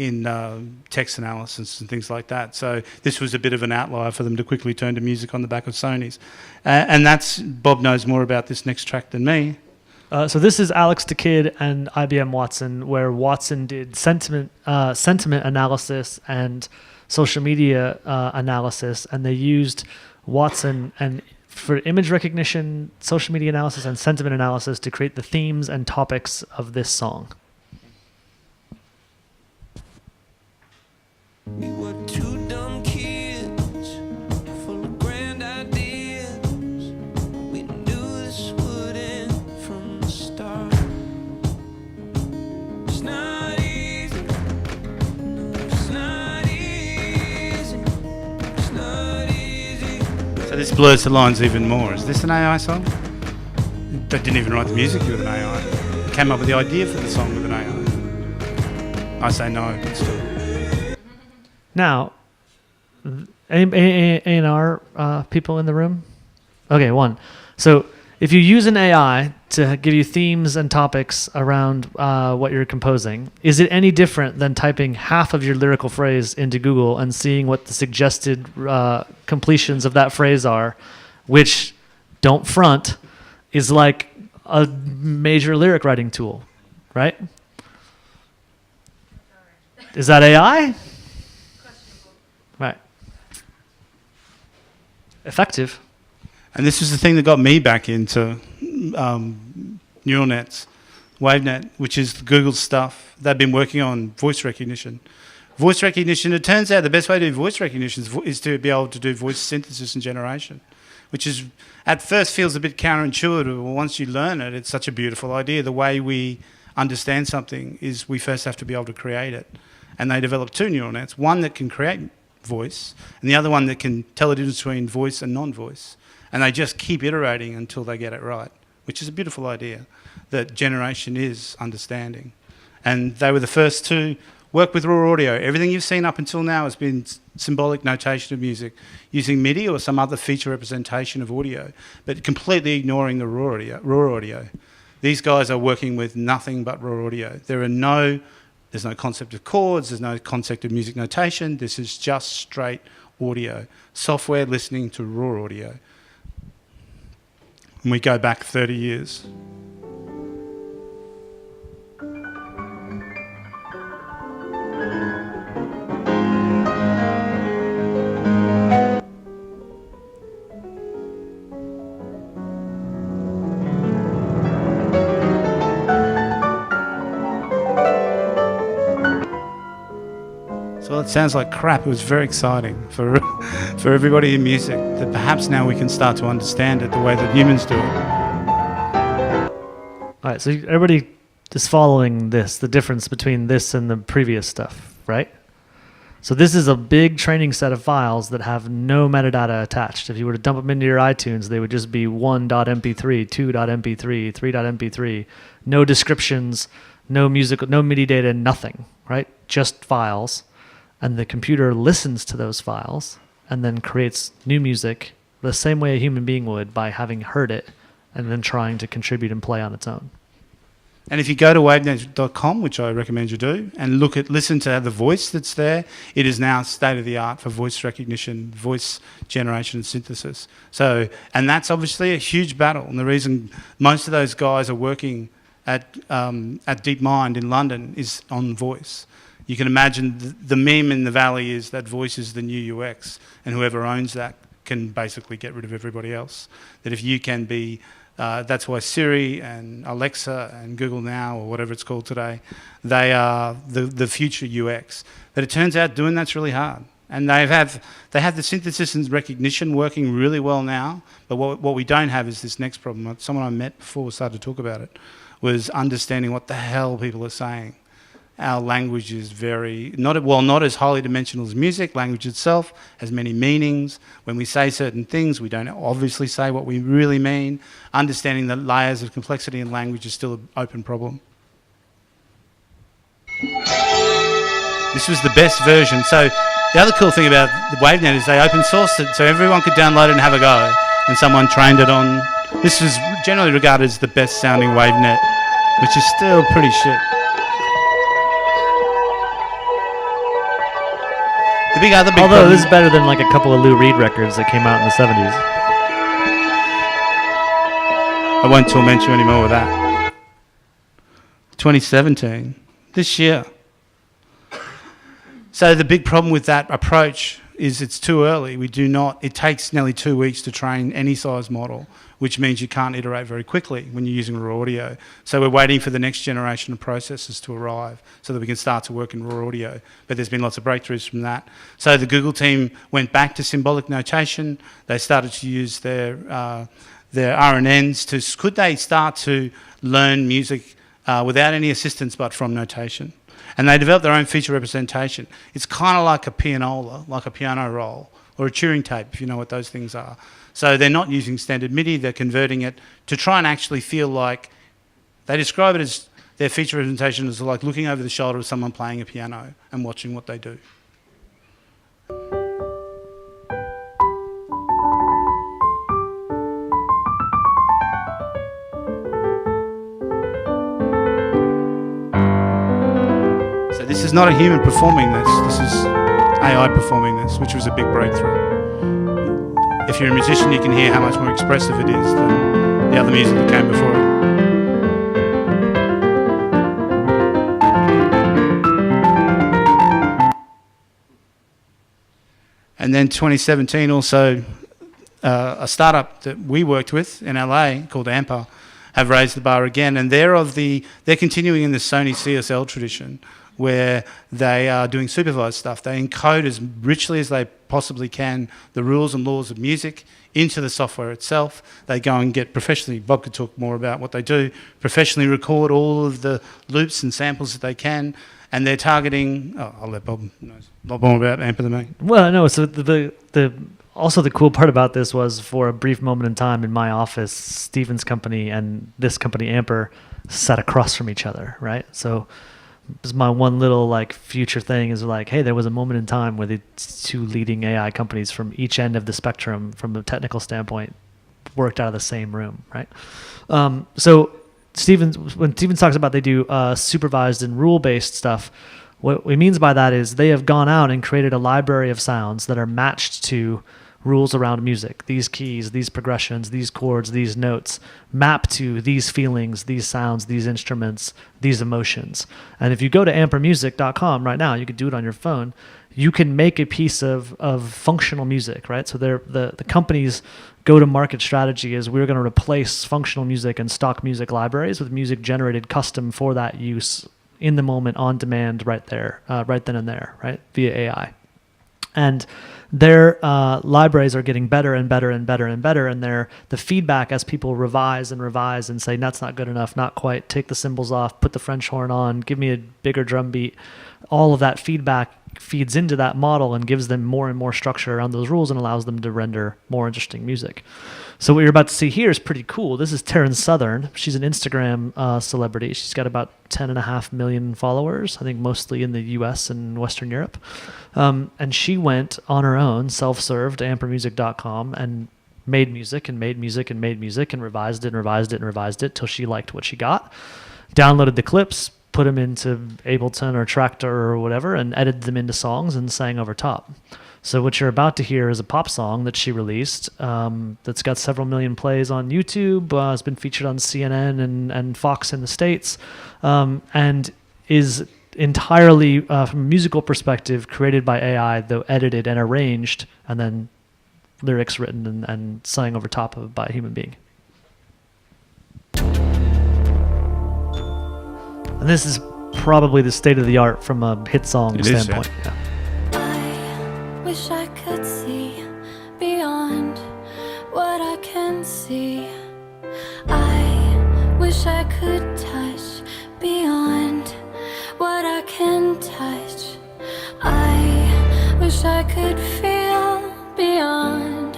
in text analysis and things like that. So this was a bit of an outlier for them to quickly turn to music on the back of Sony's. And that's, Bob knows more about this next track than me. So this is Alex da Kid and IBM Watson, where Watson did sentiment analysis and social media analysis, and they used Watson and for image recognition, social media analysis, and sentiment analysis to create the themes and topics of this song. We were two dumb kids, full of grand ideas. We knew this would end from the start. It's not easy. No, it's not easy. It's not easy. So this blurs the lines even more. Is this an AI song? They didn't even write the music with an AI. They came up with the idea for the song with an AI. I say no, but still. Now, A&R people in the room? Okay, one. So if you use an AI to give you themes and topics around what you're composing, is it any different than typing half of your lyrical phrase into Google and seeing what the suggested completions of that phrase are, which, don't front, is like a major lyric writing tool, right? Is that AI? Right. Effective. And this was the thing that got me back into neural nets, WaveNet, which is Google's stuff. They've been working on voice recognition. Voice recognition, it turns out the best way to do voice recognition is to be able to do voice synthesis and generation, which is at first feels a bit counterintuitive, but once you learn it, it's such a beautiful idea. The way we understand something is we first have to be able to create it. And they developed two neural nets, one that can create voice and the other one that can tell the difference between voice and non-voice. And they just keep iterating until they get it right, which is a beautiful idea, that generation is understanding. And they were the first to work with raw audio. Everything you've seen up until now has been symbolic notation of music, using MIDI or some other feature representation of audio, but completely ignoring the raw audio. These guys are working with nothing but raw audio. There's no concept of chords, there's no concept of music notation, this is just straight audio. Software listening to raw audio. And we go back 30 years. So it sounds like crap. It was very exciting for everybody in music, that perhaps now we can start to understand it the way that humans do it. All right, so everybody is following this, the difference between this and the previous stuff, right? So this is a big training set of files that have no metadata attached. If you were to dump them into your iTunes, they would just be 1.mp3, 2.mp3, 3.mp3, no descriptions, no music, no MIDI data, nothing, right? Just files. And the computer listens to those files and then creates new music the same way a human being would, by having heard it and then trying to contribute and play on its own. And if you go to wavenet.com, which I recommend you do, and listen to the voice that's there, it is now state of the art for voice recognition, voice generation and synthesis. So, and that's obviously a huge battle. And the reason most of those guys are working at DeepMind in London is on voice. You can imagine the meme in the valley is that voice is the new UX, and whoever owns that can basically get rid of everybody else. That if you can be, that's why Siri and Alexa and Google Now, or whatever it's called today, they are the future UX. But it turns out doing that's really hard. And they have the synthesis and recognition working really well now, but what we don't have is this next problem. Someone I met before we started to talk about it was understanding what the hell people are saying. Our language is not as highly dimensional as music. Language itself has many meanings. When we say certain things, we don't obviously say what we really mean. Understanding the layers of complexity in language is still an open problem. This was the best version. So the other cool thing about the WaveNet is they open sourced it, so everyone could download it and have a go. And someone trained it on. This was generally regarded as the best sounding WaveNet, which is still pretty shit. The big other big Although problem, this is better than like a couple of Lou Reed records that came out in the 70s. I won't torment you anymore with that. 2017, this year. So the big problem with that approach is it's too early. It takes nearly 2 weeks to train any size model, which means you can't iterate very quickly when you're using raw audio. So we're waiting for the next generation of processors to arrive so that we can start to work in raw audio. But there's been lots of breakthroughs from that. So the Google team went back to symbolic notation. They started to use their RNNs could they start to learn music without any assistance but from notation? And they developed their own feature representation. It's kind of like a pianola, like a piano roll, or a Turing tape, if you know what those things are. So they're not using standard MIDI, they're converting it to try and actually feel like, they describe it as, their feature representation is like looking over the shoulder of someone playing a piano and watching what they do. So this is not a human performing this is AI performing this, which was a big breakthrough. If you're a musician, you can hear how much more expressive it is than the other music that came before it. And then 2017 also, a startup that we worked with in LA called Amper have raised the bar again, and they're continuing in the Sony CSL tradition, where they are doing supervised stuff. They encode as richly as they possibly can the rules and laws of music into the software itself. They go and get professionally, Bob could talk more about what they do, professionally record all of the loops and samples that they can, and they're targeting, I'll let Bob know a lot more about Amper than me. Well, no, so also the cool part about this was, for a brief moment in time in my office, Steven's company and this company, Amper, sat across from each other, right? So this is my one little like future thing, is like, hey, there was a moment in time where the two leading AI companies from each end of the spectrum from a technical standpoint worked out of the same room, right? So when Steven talks about they do supervised and rule-based stuff, what he means by that is they have gone out and created a library of sounds that are matched to rules around music. These keys, these progressions, these chords, these notes map to these feelings, these sounds, these instruments, these emotions. And if you go to ampermusic.com right now, you could do it on your phone, you can make a piece of functional music, right? So the company's go-to-market strategy is, we're going to replace functional music and stock music libraries with music generated custom for that use in the moment, on demand, right there, right then and there, right, via AI. And their libraries are getting better and better and better and better, and the feedback as people revise and say, that's not good enough, not quite, take the cymbals off, put the French horn on, give me a bigger drum beat, all of that feedback feeds into that model and gives them more and more structure around those rules and allows them to render more interesting music. So what you're about to see here is pretty cool. This is Taryn Southern. She's an Instagram celebrity. She's got about 10.5 million followers, I think mostly in the US and Western Europe. And she went on her own, self-served, to ampermusic.com, and made music and made music and made music and revised it and revised it and revised it till she liked what she got. Downloaded the clips, put them into Ableton or Traktor or whatever, and edited them into songs and sang over top. So what you're about to hear is a pop song that she released that's got several million plays on YouTube, has been featured on CNN and Fox in the States, and is entirely, from a musical perspective, created by AI, though edited and arranged, and then lyrics written and sung over top of by a human being. And this is probably the state of the art from a hit song standpoint. Yeah. I wish I could see beyond what I can see. I wish I could touch beyond what I can touch. I wish I could feel beyond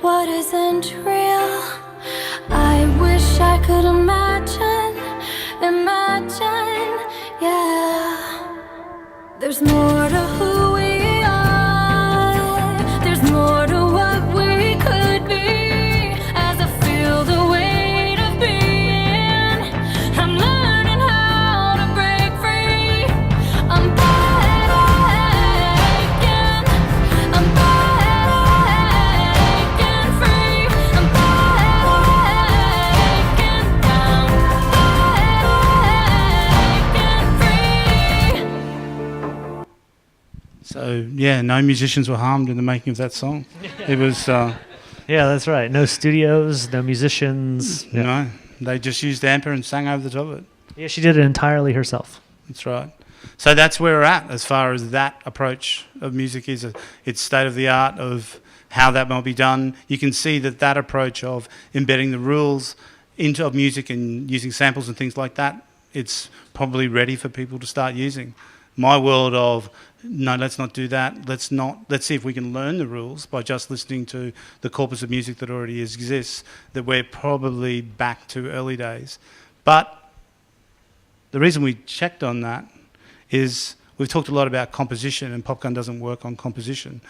what isn't real. I wish I could imagine, yeah. There's more to who we are. There's more to what we could be. As I feel the weight of being, I'm learning how to break free. I'm begging So yeah, no musicians were harmed in the making of that song. It was Yeah, that's right. No studios, no musicians. Yeah. no, they just used Amper and sang over the top of it. Yeah, she did it entirely herself. That's right. So that's where we're at as far as that approach of music is. It's state of the art of how that might be done. You can see that approach of embedding the rules into music and using samples and things like that, it's probably ready for people to start using. My world of, no, let's not do that. Let's see if we can learn the rules by just listening to the corpus of music that already exists, that we're probably back to early days. But the reason we checked on that is we've talked a lot about composition, and Popgun doesn't work on composition.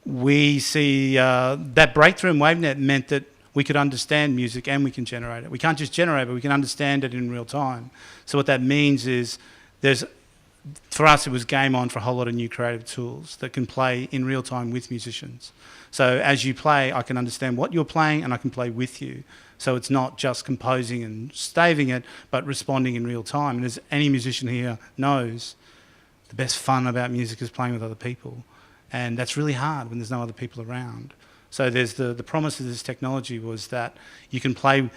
We see that breakthrough in WaveNet meant that we could understand music and we can generate it. We can't just generate it, but we can understand it in real time. So what that means is for us, it was game on for a whole lot of new creative tools that can play in real time with musicians. So as you play, I can understand what you're playing and I can play with you. So it's not just composing and staving it, but responding in real time. And as any musician here knows, the best fun about music is playing with other people. And that's really hard when there's no other people around. So there's the promise of this technology was that you can play,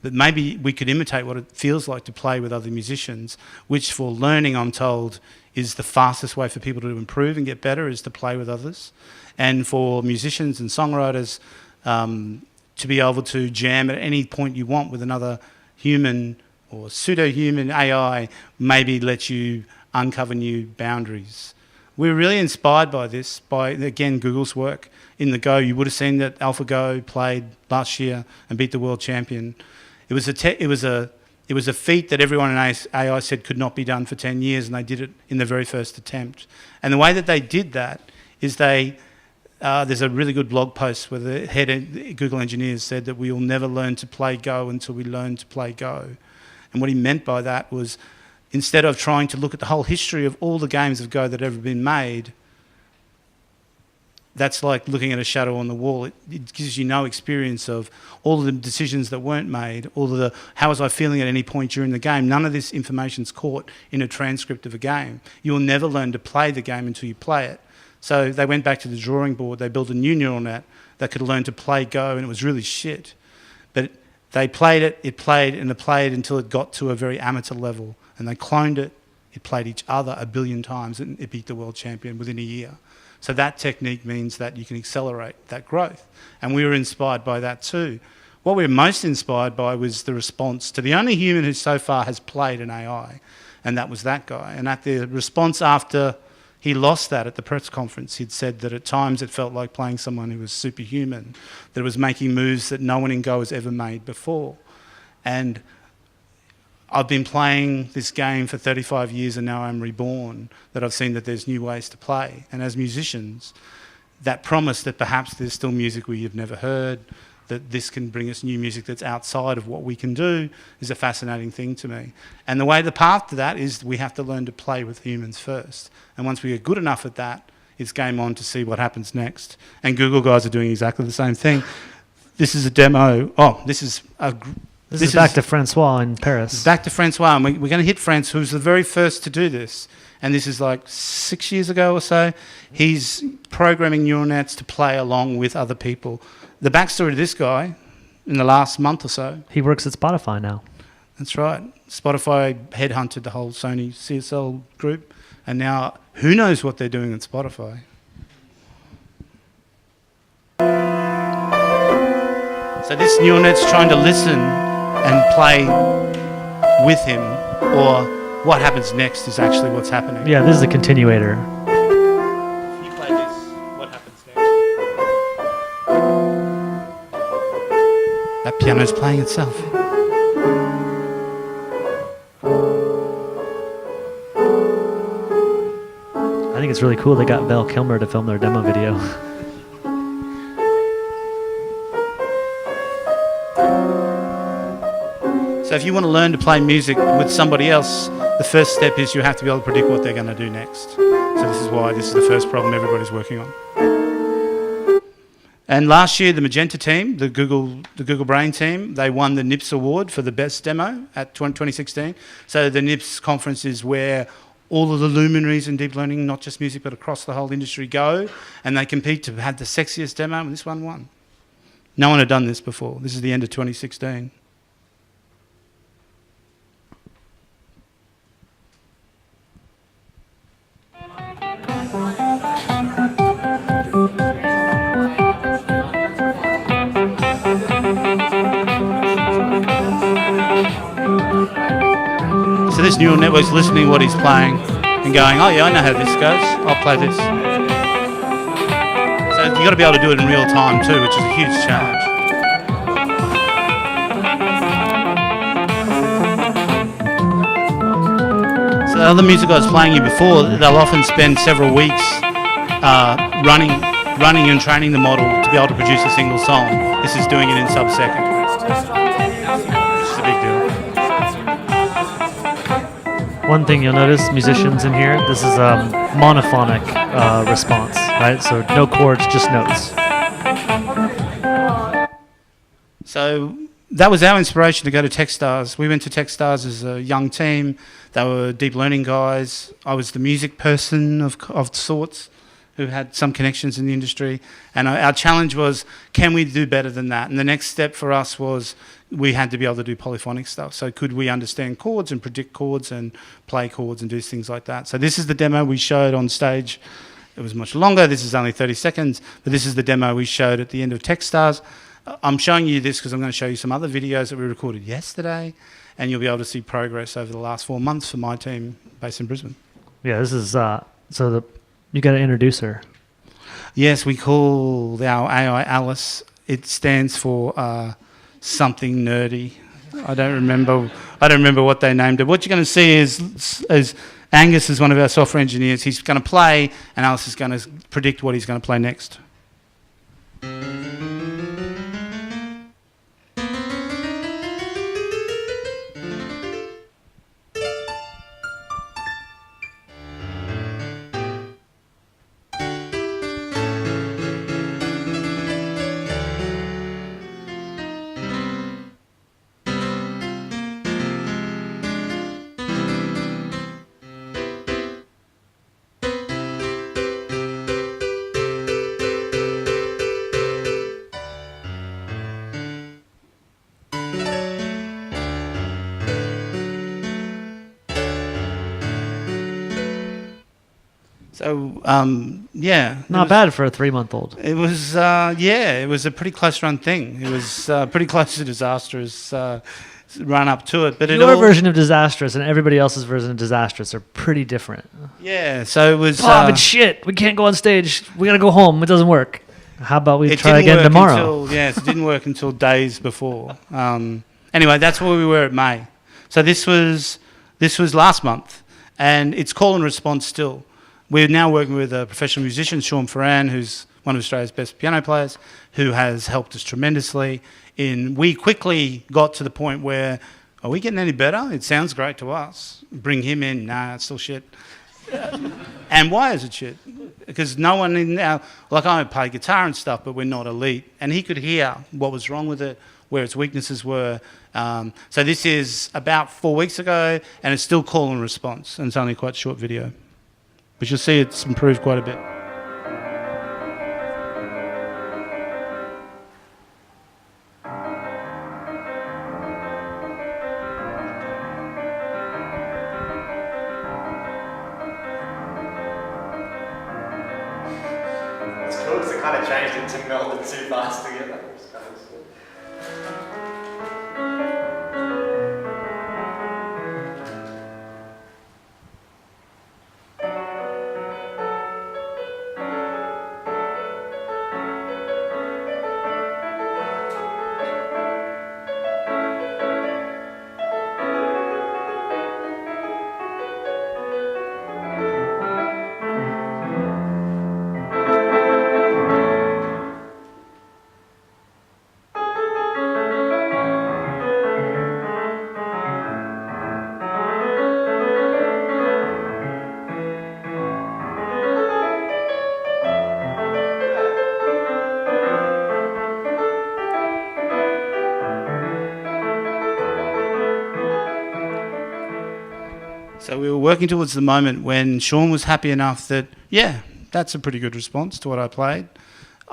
that maybe we could imitate what it feels like to play with other musicians, which for learning, I'm told, is the fastest way for people to improve and get better, is to play with others. And for musicians and songwriters to be able to jam at any point you want with another human or pseudo-human AI, maybe let you uncover new boundaries. We're really inspired by this, by, again, Google's work in the Go. You would have seen that AlphaGo played last year and beat the world champion. It was a feat that everyone in AI said could not be done for 10 years, and they did it in the very first attempt. And the way that they did that is there's a really good blog post where the head Google engineers said that we will never learn to play Go until we learn to play Go. And what he meant by that was, instead of trying to look at the whole history of all the games of Go that have ever been made, that's like looking at a shadow on the wall. It gives you no experience of all of the decisions that weren't made, all of the how was I feeling at any point during the game. None of this information's caught in a transcript of a game. You will never learn to play the game until you play it. So they went back to the drawing board. They built a new neural net that could learn to play Go, and it was really shit. But they played it played until it got to a very amateur level. And they cloned it. It played each other 1 billion times, and it beat the world champion within a year. So that technique means that you can accelerate that growth. And we were inspired by that too. What we were most inspired by was the response to the only human who so far has played an AI, and that was that guy. And at the response after he lost that at the press conference, he'd said that at times it felt like playing someone who was superhuman, that it was making moves that no one in Go has ever made before. And I've been playing this game for 35 years and now I'm reborn, that I've seen that there's new ways to play. And as musicians, that promise that perhaps there's still music we have never heard, that this can bring us new music that's outside of what we can do, is a fascinating thing to me. And the path to that is we have to learn to play with humans first. And once we are good enough at that, it's game on to see what happens next. And Google guys are doing exactly the same thing. This is a demo. This is back to Francois in Paris. Back to Francois, and we're going to hit Francois, who's the very first to do this. And this is like 6 years ago or so. He's programming neural nets to play along with other people. The backstory to this guy, in the last month or so. He works at Spotify now. That's right. Spotify headhunted the whole Sony CSL group, and now who knows what they're doing at Spotify. So this neural net's trying to listen and play with him, or what happens next is actually what's happening. Yeah, this is a continuator. If you play this, what happens next? That piano's playing itself. I think it's really cool they got Val Kilmer to film their demo video. So if you want to learn to play music with somebody else, the first step is you have to be able to predict what they're going to do next. So this is why this is the first problem everybody's working on. And last year, the Magenta team, the Google Brain team, they won the NIPS award for the best demo at 2016. So the NIPS conference is where all of the luminaries in deep learning, not just music but across the whole industry, go, and they compete to have the sexiest demo, and this one won. No one had done this before. This is the end of 2016. So this neural network's listening to what he's playing and going, oh yeah, I know how this goes. I'll play this. So you've got to be able to do it in real time too, which is a huge challenge. So the other music I was playing you before, they'll often spend several weeks running and training the model to be able to produce a single song. This is doing it in sub-second. It's a big deal. One thing you'll notice, musicians in here, this is a monophonic response, right? So no chords, just notes. So that was our inspiration to go to Techstars. We went to Techstars as a young team. They were deep learning guys. I was the music person of sorts who had some connections in the industry. And our challenge was, can we do better than that? And the next step for us was we had to be able to do polyphonic stuff. So could we understand chords and predict chords and play chords and do things like that? So this is the demo we showed on stage. It was much longer. This is only 30 seconds. But this is the demo we showed at the end of Techstars. I'm showing you this because I'm going to show you some other videos that we recorded yesterday, and you'll be able to see progress over the last 4 months for my team based in Brisbane. Yeah, this is, you got to introduce her. Yes, we call our AI Alice. It stands for something nerdy. I don't remember what they named it. What you're going to see is Angus is one of our software engineers. He's going to play, and Alice is going to predict what he's going to play next. So, yeah. Not bad for a 3-month-old. It was, it was a pretty close run thing. It was pretty close to disastrous run up to it. But Your version of disastrous and everybody else's version of disastrous are pretty different. Yeah, so it was... but shit, we can't go on stage. We got to go home. It doesn't work. How about we try again tomorrow? It didn't work until days before. Anyway, that's where we were at May. So this was last month, and it's call and response still. We're now working with a professional musician, Sean Ferran, who's one of Australia's best piano players, who has helped us tremendously. We quickly got to the point where, are we getting any better? It sounds great to us. Bring him in. Nah, it's still shit. And why is it shit? Because no one in our... Like, I play guitar and stuff, but we're not elite. And he could hear what was wrong with it, where its weaknesses were. So this is about 4 weeks ago, and it's still call and response, and it's only quite a short video. But you'll see it's improved quite a bit. It's cool because it kind of changed it to meld it too fast together. It's kind of cool. So we were working towards the moment when Sean was happy enough that, yeah, that's a pretty good response to what I played.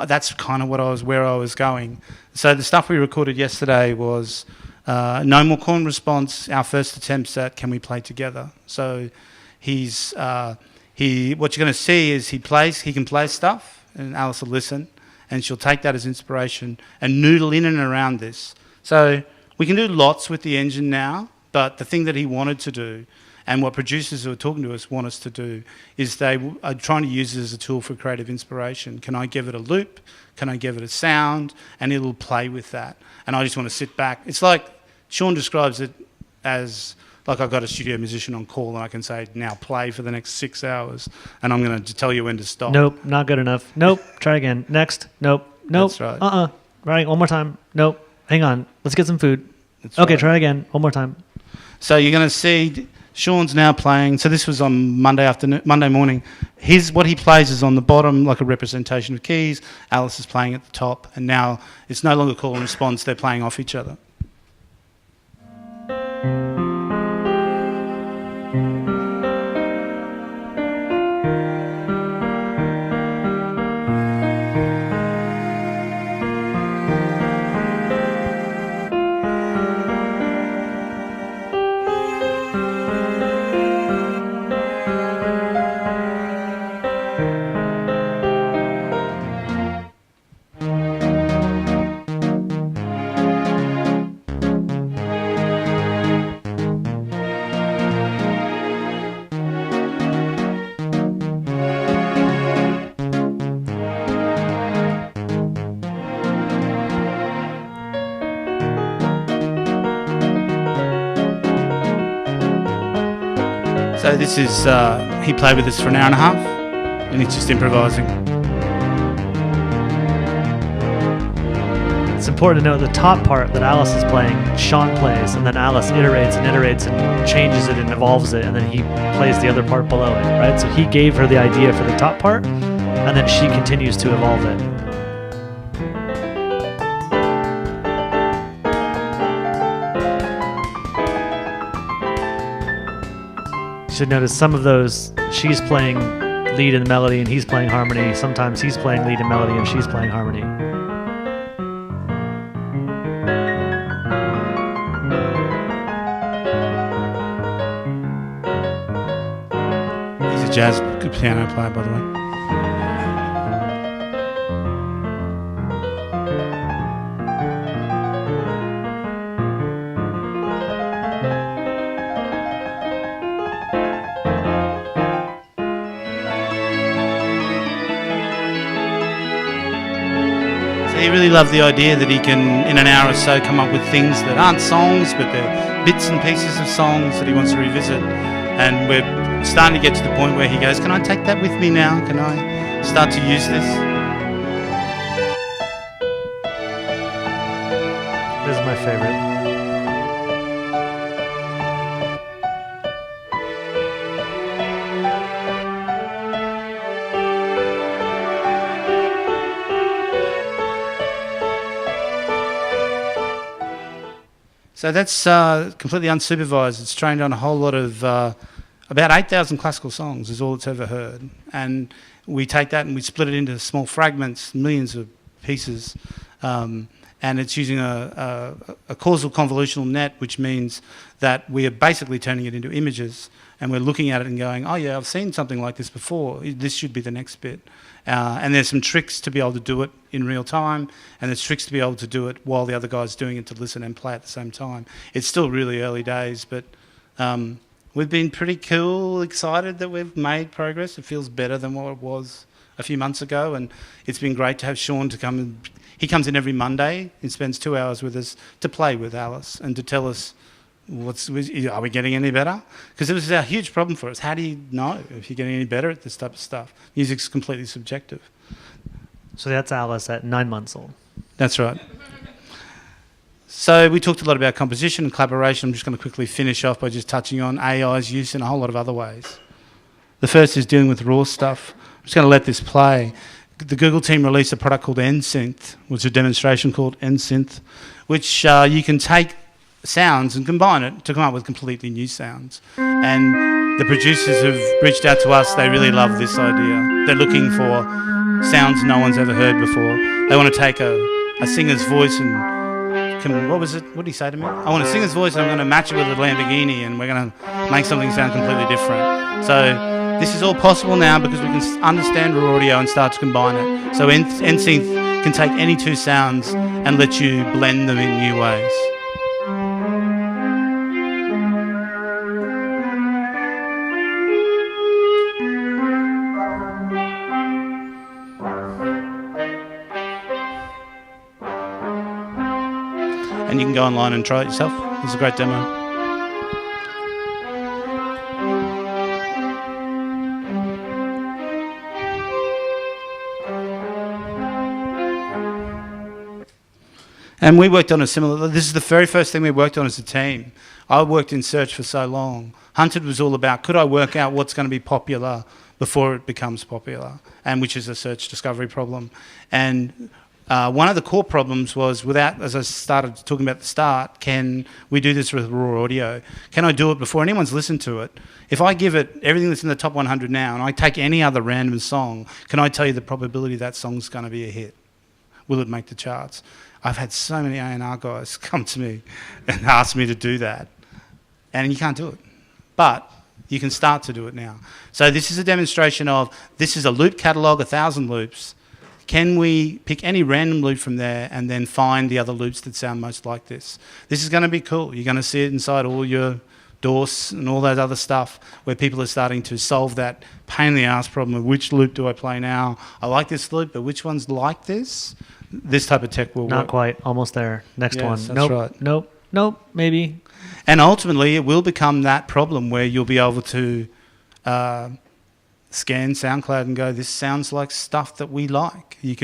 That's kind of where I was going. So the stuff we recorded yesterday was No More Corn response, our first attempts at Can We Play Together. So what you're going to see is he can play stuff, and Alice will listen, and she'll take that as inspiration and noodle in and around this. So we can do lots with the engine now, but the thing that he wanted to do, and what producers who are talking to us want us to do, is they are trying to use it as a tool for creative inspiration. Can I give it a loop? Can I give it a sound? And it'll play with that. And I just want to sit back. It's like Sean describes it as like I've got a studio musician on call and I can say, now play for the next 6 hours, and I'm going to tell you when to stop. Nope, not good enough. Nope, try again. Next. Nope. Nope. That's right. Right, one more time. Nope. Hang on. Let's get some food. That's Okay, right. try again. One more time. So you're going to see Sean's now playing. So this was on Monday morning. What he plays is on the bottom, like a representation of keys. Alice is playing at the top, and now it's no longer call and response. They're playing off each other. So this is, he played with us for an hour and a half, and he's just improvising. It's important to note the top part that Alice is playing, Sean plays, and then Alice iterates and changes it and evolves it, and then he plays the other part below it, right? So he gave her the idea for the top part, and then she continues to evolve it. You should notice some of those, she's playing lead and melody and he's playing harmony. Sometimes he's playing lead and melody and she's playing harmony. He's a jazz piano player, by the way. He really loved the idea that he can, in an hour or so, come up with things that aren't songs, but they're bits and pieces of songs that he wants to revisit. And we're starting to get to the point where he goes, can I take that with me now? Can I start to use this? This is my favorite. So that's completely unsupervised. It's trained on a whole lot of, about 8,000 classical songs is all it's ever heard. And we take that and we split it into small fragments, millions of pieces. And it's using a causal convolutional net, which means that we are basically turning it into images. And we're looking at it and going, oh yeah, I've seen something like this before. This should be the next bit. And there's some tricks to be able to do it in real time, and there's tricks to be able to do it while the other guy's doing it to listen and play at the same time. It's still really early days, but we've been pretty cool, excited that we've made progress. It feels better than what it was a few months ago, and it's been great to have Sean to come. And he comes in every Monday and spends 2 hours with us to play with Alice and to tell us are we getting any better? Because it was a huge problem for us. How do you know if you're getting any better at this type of stuff? Music's completely subjective. So that's Alice at 9 months old. That's right. So we talked a lot about composition and collaboration. I'm just going to quickly finish off by just touching on AI's use in a whole lot of other ways. The first is dealing with raw stuff. I'm just going to let this play. The Google team released a product called NSynth, which is a demonstration called NSynth, which you can take sounds and combine it to come up with completely new sounds. And the producers have reached out to us. They really love this idea. They're looking for sounds no one's ever heard before. They want to take a singer's voice and what was it? What did he say to me? I want a singer's voice and I'm going to match it with a Lamborghini and we're going to make something sound completely different. So this is all possible now because we can understand raw audio and start to combine it. So NSynth can take any two sounds and let you blend them in new ways. And you can go online and try it yourself. It's a great demo. And we worked on a similar, this is the very first thing we worked on as a team. I worked in search for so long. Hunted was all about, could I work out what's going to be popular before it becomes popular, and which is a search discovery problem. And one of the core problems was without, as I started talking about at the start, can we do this with raw audio? Can I do it before anyone's listened to it? If I give it everything that's in the top 100 now and I take any other random song, can I tell you the probability that song's going to be a hit? Will it make the charts? I've had so many A&R guys come to me and ask me to do that. And you can't do it. But you can start to do it now. So this is a demonstration of, this is a loop catalogue, 1,000 loops. Can we pick any random loop from there and then find the other loops that sound most like this? This is going to be cool. You're going to see it inside all your DAWs and all that other stuff where people are starting to solve that pain in the ass problem of which loop do I play now? I like this loop, but which one's like this? This type of tech will work. Not quite. Almost there. Next Yes, one. that's Nope. right. Nope. Maybe. And ultimately, it will become that problem where you'll be able to scan SoundCloud and go, this sounds like stuff that we like. You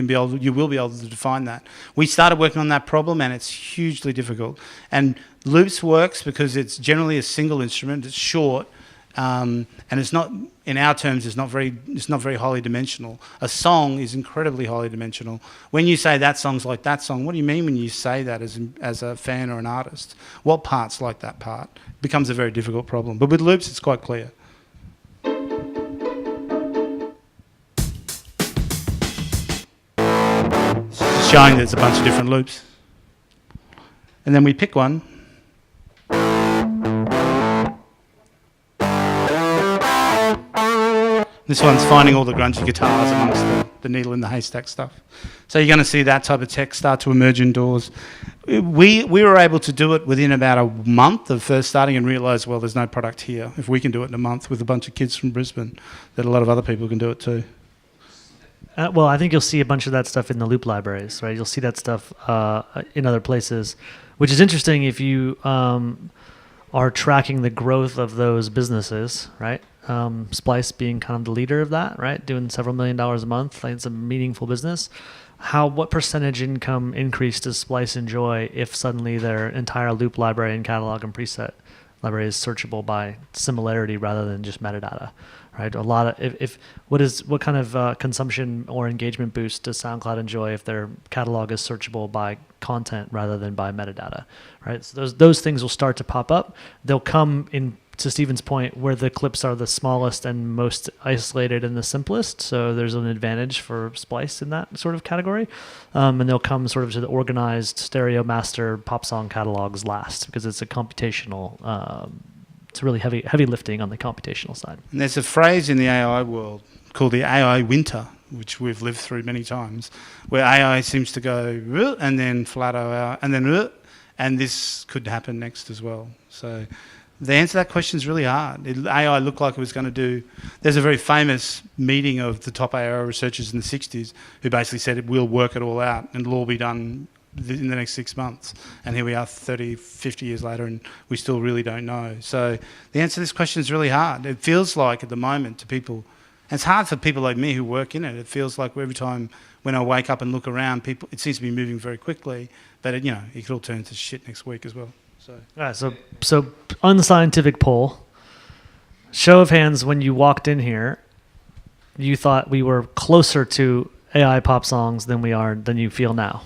will be able to define that. We started working on that problem, and it's hugely difficult. And loops works because it's generally a single instrument. It's short, and it's not, in our terms, it's not very highly dimensional. A song is incredibly highly dimensional. When you say that song's like that song, what do you mean when you say that as a fan or an artist? What part's like that part? It becomes a very difficult problem. But with loops, it's quite clear. It's showing there's a bunch of different loops. And then we pick one. This one's finding all the grungy guitars amongst the needle in the haystack stuff. So you're going to see that type of tech start to emerge indoors. We were able to do it within about a month of first starting and realise, well, there's no product here. If we can do it in a month with a bunch of kids from Brisbane, that a lot of other people can do it too. Well, I think you'll see a bunch of that stuff in the loop libraries, right? You'll see that stuff in other places, which is interesting if you are tracking the growth of those businesses, right? Splice being kind of the leader of that, right? Doing several $1 million a month. Like, it's a meaningful business. What percentage income increase does Splice enjoy if suddenly their entire loop library and catalog and preset library is searchable by similarity rather than just metadata, right? A lot of what kind of consumption or engagement boost does SoundCloud enjoy if their catalog is searchable by content rather than by metadata, right? So those things will start to pop up. They'll come in, to Stephen's point, where the clips are the smallest and most isolated and the simplest. So there's an advantage for Splice in that sort of category. And they'll come sort of to the organized stereo master pop song catalogs last because it's a computational, it's really heavy lifting on the computational side. And there's a phrase in the AI world called the AI winter, which we've lived through many times, where AI seems to go and then flatter out and then and this could happen next as well. So the answer to that question is really hard. AI looked like it was going to do... There's a very famous meeting of the top AI researchers in the 60s who basically said it will work it all out and it'll all be done in the next 6 months. And here we are 30, 50 years later and we still really don't know. So the answer to this question is really hard. It feels like at the moment to people... And it's hard for people like me who work in it. It feels like every time when I wake up and look around, it seems to be moving very quickly. But it could all turn to shit next week as well. So. All right, so unscientific poll. Show of hands, when you walked in here, you thought we were closer to AI pop songs than you feel now.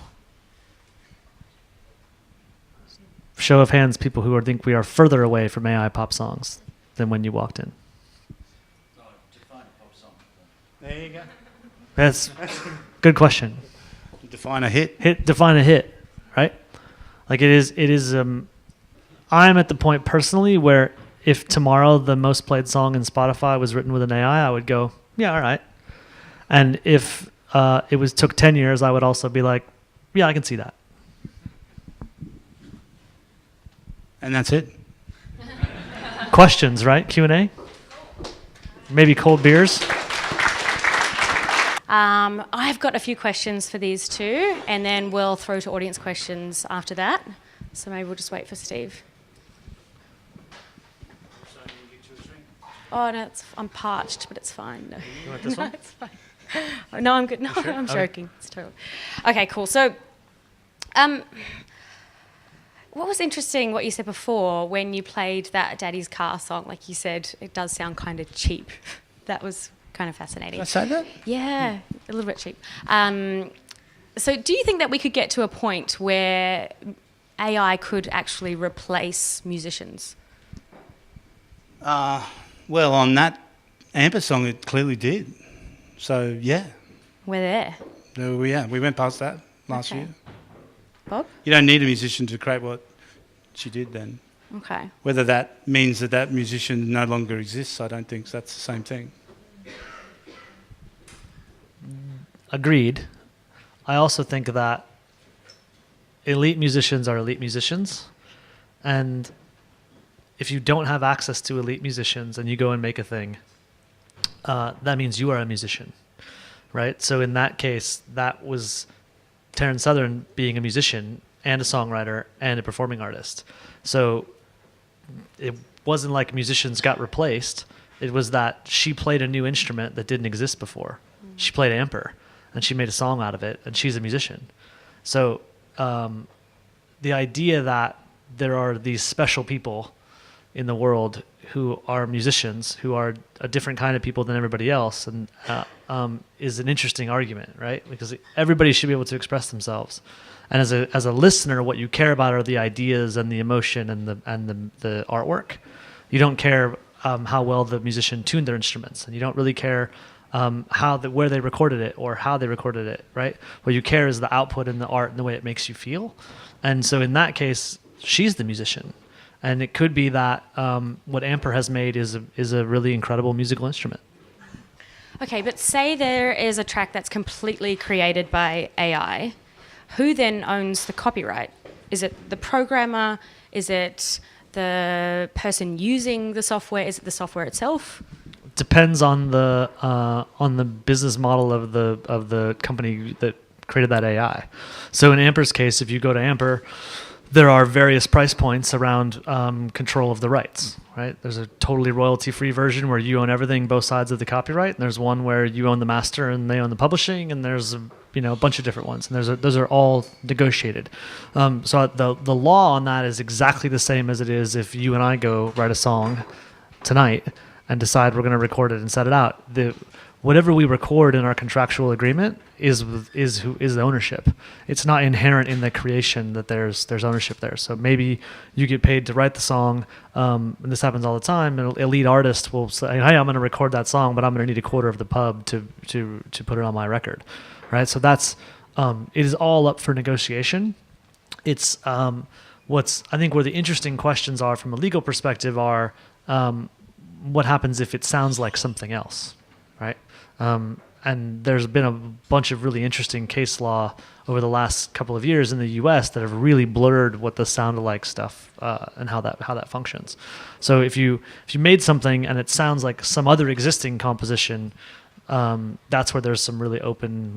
show of hands, people who think we are further away from AI pop songs than when you walked in. There you go. That's good question. Define a hit. Define a hit, right? Like it is. I'm at the point personally where if tomorrow the most played song in Spotify was written with an AI, I would go, yeah, all right. And if took 10 years, I would also be like, yeah, I can see that. And that's it. Questions, right? Q&A? Maybe cold beers? I've got a few questions for these two, and then we'll throw to audience questions after that. So maybe we'll just wait for Steve. Oh, no, I'm parched, but it's fine. No, You want this no one? it's fine. Oh, no, I'm good. No, sure? I'm Okay. joking. It's totally... Okay, cool. So, what was interesting, what you said before, when you played that Daddy's Car song, like you said, it does sound kind of cheap. That was kind of fascinating. Did I say that? Yeah, a little bit cheap. So do you think that we could get to a point where AI could actually replace musicians? Well, on that Amper song, it clearly did. So, yeah. We're there. We went past that last Okay. year. Bob? You don't need a musician to create what she did then. Okay. Whether that means that musician no longer exists, I don't think that's the same thing. Agreed. I also think that elite musicians are elite musicians. And if you don't have access to elite musicians and you go and make a thing, that means you are a musician, right? So in that case, that was Taryn Southern being a musician and a songwriter and a performing artist. So it wasn't like musicians got replaced. It was that she played a new instrument that didn't exist before. She played Amper, and she made a song out of it, and she's a musician. So the idea that there are these special people in the world who are musicians, who are a different kind of people than everybody else, and is an interesting argument, right? Because everybody should be able to express themselves. And as a listener, what you care about are the ideas and the emotion and the artwork. You don't care how well the musician tuned their instruments, and you don't really care where they recorded it or how they recorded it, right? What you care is the output and the art and the way it makes you feel. And so in that case, she's the musician. And it could be that what Amper has made is a really incredible musical instrument. Okay, but say there is a track that's completely created by AI. Who then owns the copyright? Is it the programmer? Is it the person using the software? Is it the software itself? Depends on the business model of the company that created that AI. So in Amper's case, if you go to Amper, there are various price points around control of the rights, right? There's a totally royalty-free version where you own everything, both sides of the copyright. And there's one where you own the master and they own the publishing, and there's a bunch of different ones. And those are all negotiated. So the law on that is exactly the same as it is if you and I go write a song tonight and decide we're going to record it and set it out. Whatever we record in our contractual agreement is the ownership. It's not inherent in the creation that there's ownership there. So maybe you get paid to write the song, and this happens all the time. An elite artist will say, "Hey, I'm going to record that song, but I'm going to need a quarter of the pub to put it on my record," right? So that's it is all up for negotiation. It's what's I think where the interesting questions are from a legal perspective are what happens if it sounds like something else, right? And there's been a bunch of really interesting case law over the last couple of years in the U.S. that have really blurred what the sound-alike stuff and how that functions. So if you made something and it sounds like some other existing composition, that's where there's some really open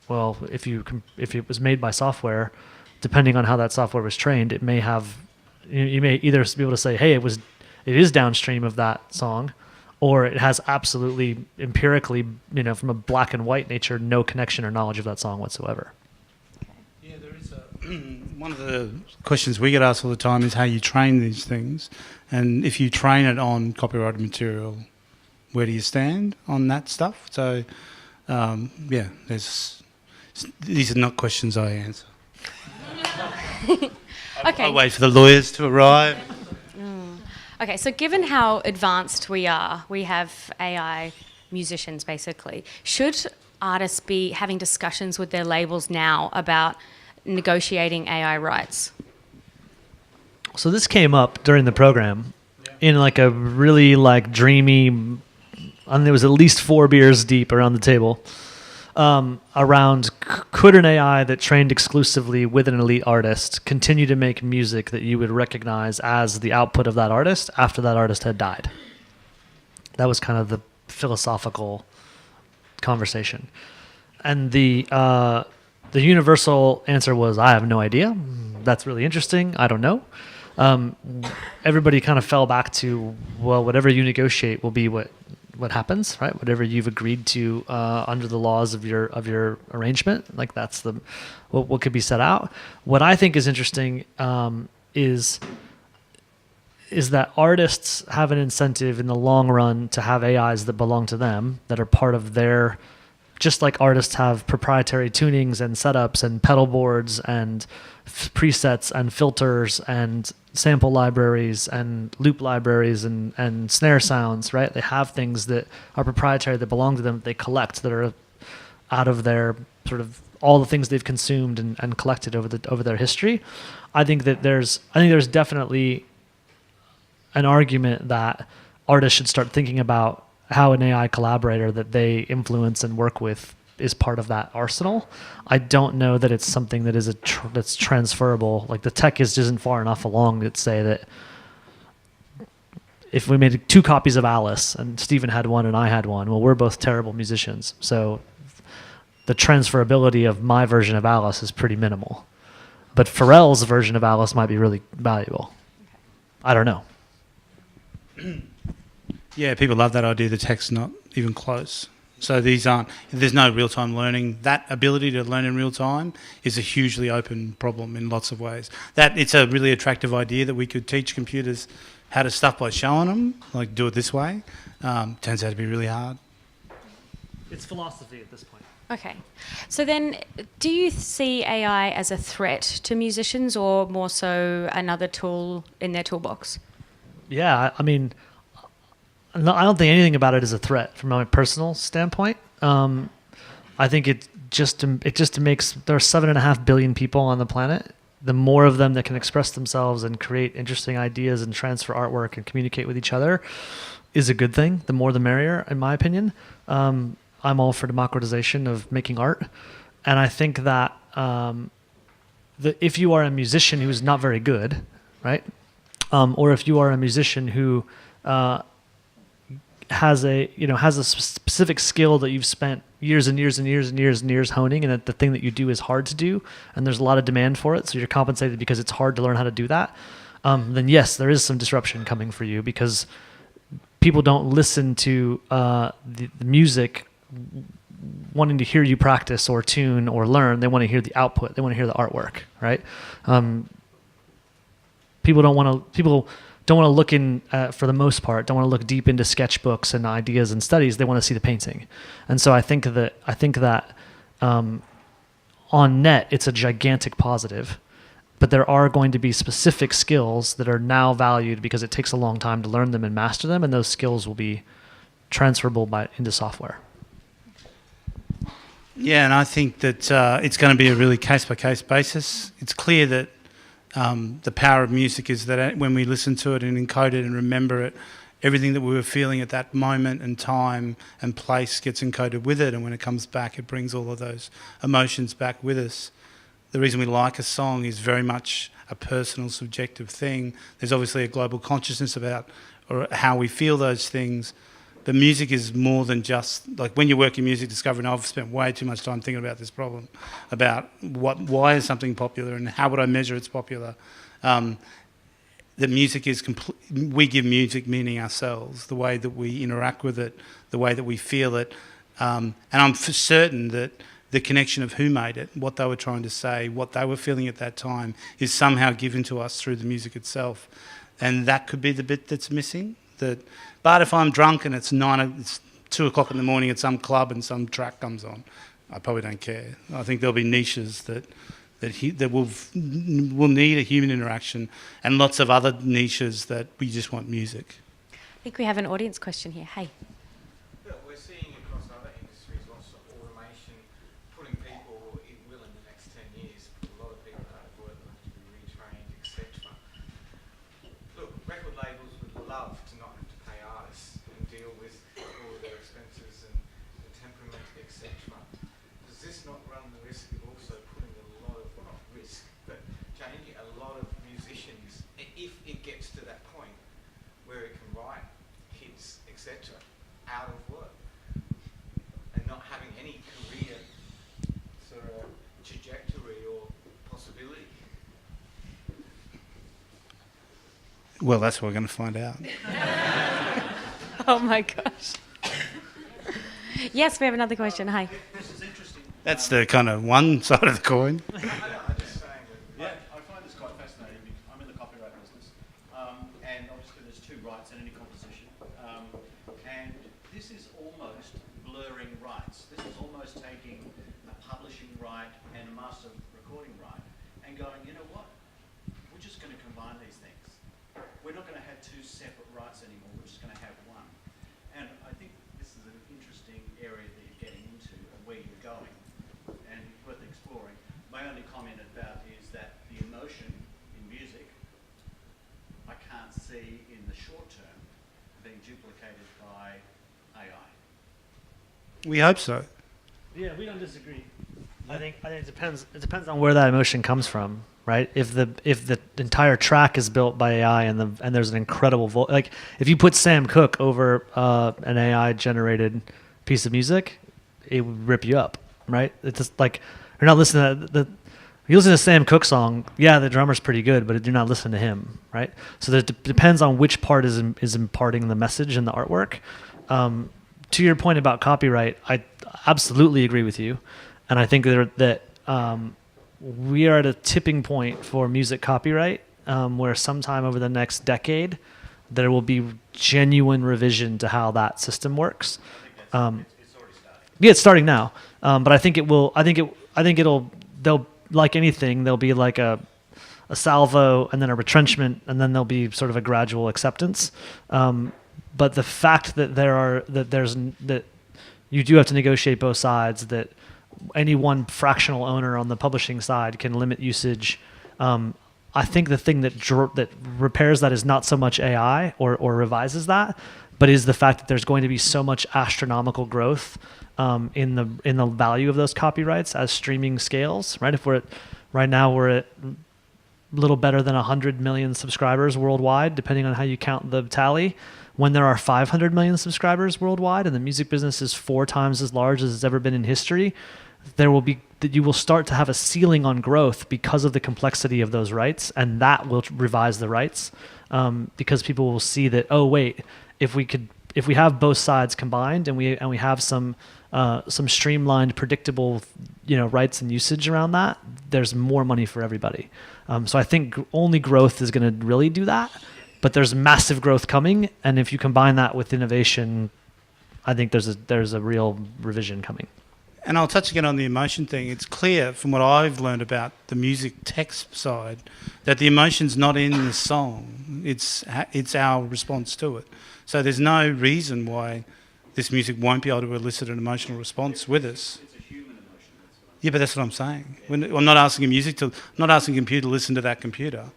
if it was made by software, depending on how that software was trained, it may have you may either be able to say, hey, it is downstream of that song, or it has absolutely empirically, from a black and white nature, no connection or knowledge of that song whatsoever. Yeah, there is one of the questions we get asked all the time is how you train these things, and if you train it on copyrighted material, where do you stand on that stuff? So, these are not questions I answer. Okay. I wait for the lawyers to arrive. Okay, so given how advanced we are, we have AI musicians basically. Should artists be having discussions with their labels now about negotiating AI rights? So this came up during the program in like a really like dreamy, and there was at least 4 beers deep around the table, around could an AI that trained exclusively with an elite artist continue to make music that you would recognize as the output of that artist after that artist had died? That was kind of the philosophical conversation. And the universal answer was, I have no idea. That's really interesting. I don't know. Everybody kind of fell back to, well, whatever you negotiate will be what happens, right? Whatever you've agreed to under the laws of your arrangement, like that's the what could be set out. What I think is interesting is that artists have an incentive in the long run to have AIs that belong to them, that are part of their, just like artists have proprietary tunings and setups and pedal boards and presets and filters and sample libraries and loop libraries and snare sounds, right? They have things that are proprietary that belong to them, that they collect, that are out of their sort of all the things they've consumed and collected over their history. I think there's definitely an argument that artists should start thinking about how an AI collaborator that they influence and work with is part of that arsenal. I don't know that it's something that is that's transferable. Like the tech isn't far enough along to say that if we made 2 copies of Alice and Stephen had one and I had one, well, we're both terrible musicians. So the transferability of my version of Alice is pretty minimal. But Pharrell's version of Alice might be really valuable. I don't know. Yeah, people love that idea. The tech's not even close. So there's no real-time learning. That ability to learn in real time is a hugely open problem in lots of ways. That it's a really attractive idea that we could teach computers how to stuff by showing them, like do it this way. Turns out to be really hard. It's philosophy at this point. Okay. So then, do you see AI as a threat to musicians or more so another tool in their toolbox? Yeah, I mean, no, I don't think anything about it is a threat from my personal standpoint. I think it just makes, there are 7.5 billion people on the planet. The more of them that can express themselves and create interesting ideas and transfer artwork and communicate with each other is a good thing. The more the merrier, in my opinion. I'm all for democratization of making art. And I think that if you are a musician who's not very good, right? Or if you are a musician who has a specific skill that you've spent years and years and years and years and years honing, and that the thing that you do is hard to do, and there's a lot of demand for it, so you're compensated because it's hard to learn how to do that, then yes, there is some disruption coming for you, because people don't listen to the music wanting to hear you practice or tune or learn. They want to hear the output. They want to hear the artwork, right? People don't want to look in, for the most part, don't want to look deep into sketchbooks and ideas and studies. They want to see the painting. And so I think that on net, it's a gigantic positive, but there are going to be specific skills that are now valued because it takes a long time to learn them and master them, and those skills will be transferable into software. Yeah, and I think that it's going to be a really case-by-case basis. It's clear that the power of music is that when we listen to it and encode it and remember it, everything that we were feeling at that moment and time and place gets encoded with it, and when it comes back, it brings all of those emotions back with us. The reason we like a song is very much a personal, subjective thing. There's obviously a global consciousness about or how we feel those things. But music is more than just, like when you work in music discovery, and I've spent way too much time thinking about this problem, about why is something popular and how would I measure it's popular. The music is we give music meaning ourselves, the way that we interact with it, the way that we feel it. And I'm for certain that the connection of who made it, what they were trying to say, what they were feeling at that time is somehow given to us through the music itself. And that could be the bit that's missing. But if I'm drunk and it's 2 o'clock in the morning at some club and some track comes on, I probably don't care. I think there'll be niches that that will need a human interaction, and lots of other niches that we just want music. I think we have an audience question here. Hey. Yeah, we're seeing across other industries lots of automation putting people in will in the next 10 years. A lot of people out of work will have to be retrained, etc. Look, record labels would love to not have to pay artists and deal with all of their expenses and the temperament, etc. Does this not run the risk of also putting a lot of, well, not risk, but changing a lot of musicians, if it gets to that point where it can write hits, etc., out of work and not having any career sort of trajectory or possibility? Well, that's what we're going to find out. Oh my gosh. Yes, we have another question. Hi. That's the kind of one side of the coin. I'm just saying that. Yeah, I find this quite fascinating because I'm in the copyright business, and obviously there's two rights in any composition, and this is almost blurring rights. This is almost taking a publishing right and a master recording right and going, you know what, we're just going to combine these things. We're not going to have two separate rights anymore, we're just going to have one. And I think this is an interesting area that you're getting into and where you're going, and worth exploring. My only comment about is that the emotion in music, I can't see in the short term being duplicated by AI. We hope so. Yeah, we don't disagree. I think it depends. It depends on where that emotion comes from, right? If the entire track is built by AI and there's an incredible like if you put Sam Cooke over an AI generated piece of music, it would rip you up, right? It's just like you're not listening to you listen to Sam Cooke song. Yeah, the drummer's pretty good, but do not listen to him, right? So it depends on which part is imparting the message in the artwork. To your point about copyright, I absolutely agree with you. And I think that we are at a tipping point for music copyright, where sometime over the next decade, there will be genuine revision to how that system works. It's already starting. Yeah, it's starting now. But I think it will. I think they'll like anything. There'll be like a salvo and then a retrenchment, and then there'll be sort of a gradual acceptance. But the fact that you do have to negotiate both sides, that any one fractional owner on the publishing side can limit usage. I think the thing that repairs that is not so much AI or revises that, but is the fact that there's going to be so much astronomical growth in the value of those copyrights as streaming scales. Right, right now we're at a little better than 100 million subscribers worldwide, depending on how you count the tally. When there are 500 million subscribers worldwide and the music business is 4 times as large as it's ever been in history, you will start to have a ceiling on growth because of the complexity of those rights, and that will revise the rights, because people will see that, oh wait, if we have both sides combined and we have some streamlined, predictable, rights and usage around that, there's more money for everybody. So I think only growth is going to really do that. But there's massive growth coming, and if you combine that with innovation, I think there's a real revision coming. And I'll touch again on the emotion thing. It's clear from what I've learned about the music text side that the emotion's not in the song. It's our response to it. So there's no reason why this music won't be able to elicit an emotional response with us. It's a human emotion. Yeah, but that's what I'm saying. I'm not asking not asking a computer to listen to that computer.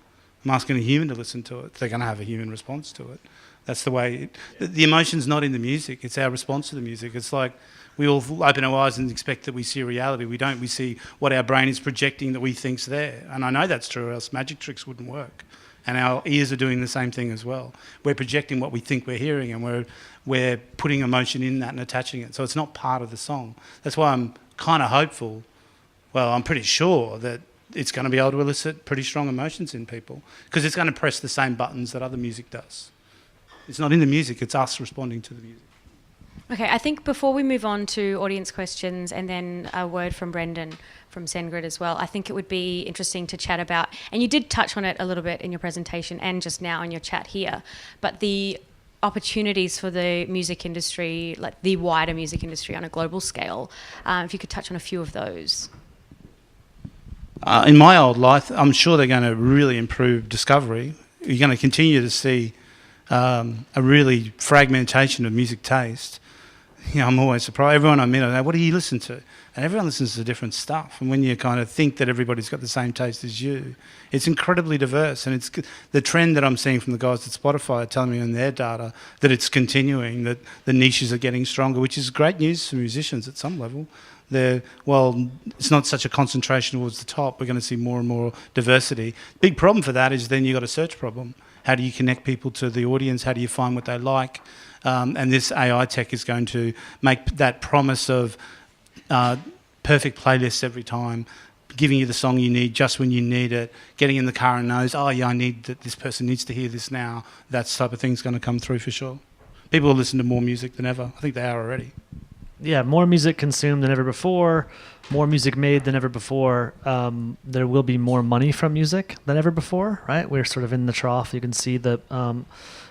I'm asking a human to listen to it. They're going to have a human response to it. That's the way. The emotion's not in the music. It's our response to the music. It's like we all open our eyes and expect that we see reality. We don't. We see what our brain is projecting that we think's there. And I know that's true, or else magic tricks wouldn't work. And our ears are doing the same thing as well. We're projecting what we think we're hearing, and we're putting emotion in that and attaching it. So it's not part of the song. That's why I'm kind of hopeful. Well, I'm pretty sure that it's going to be able to elicit pretty strong emotions in people, because it's going to press the same buttons that other music does. It's not in the music, it's us responding to the music. Okay, I think before we move on to audience questions and then a word from Brendan from SendGrid as well, I think it would be interesting to chat about, and you did touch on it a little bit in your presentation and just now in your chat here, but the opportunities for the music industry, like the wider music industry on a global scale. If you could touch on a few of those. In my old life, I'm sure they're going to really improve discovery. You're going to continue to see a really fragmentation of music taste. You know, I'm always surprised. Everyone I meet, I go, what do you listen to? And everyone listens to different stuff. And when you kind of think that everybody's got the same taste as you, it's incredibly diverse. And it's the trend that I'm seeing from the guys at Spotify are telling me on their data that it's continuing, that the niches are getting stronger, which is great news for musicians at some level. Well, it's not such a concentration towards the top. We're going to see more and more diversity. Big problem for that is then you've got a search problem. How do you connect people to the audience? How do you find what they like? And this AI tech is going to make that promise of perfect playlists every time, giving you the song you need just when you need it, getting in the car and knows, oh yeah, I need that. This person needs to hear this now. That type of thing's going to come through for sure. People will listen to more music than ever. I think they are already. Yeah, more music consumed than ever before, more music made than ever before. There will be more money from music than ever before, right? We're sort of in the trough. You can see that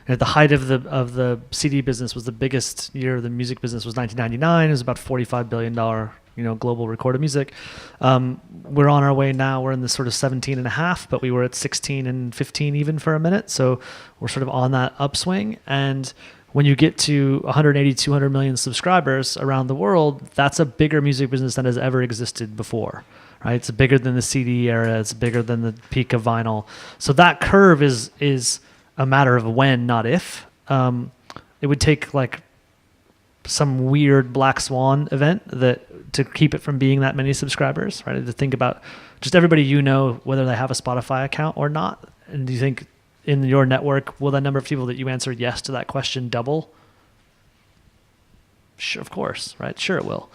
at the height of the CD business was the biggest year of the music business was 1999. It was about $45 billion, global recorded music. We're on our way now. We're in this sort of 17 and a half, but we were at 16 and 15 even for a minute. So we're sort of on that upswing. And when you get to 180, 200 million subscribers around the world, that's a bigger music business than has ever existed before, right? It's bigger than the CD era. It's bigger than the peak of vinyl. So that curve is a matter of when, not if. It would take like some weird black swan event to keep it from being that many subscribers, right? To think about just everybody whether they have a Spotify account or not. And do you think in your network, will the number of people that you answered yes to that question double? Sure, of course, right? Sure it will.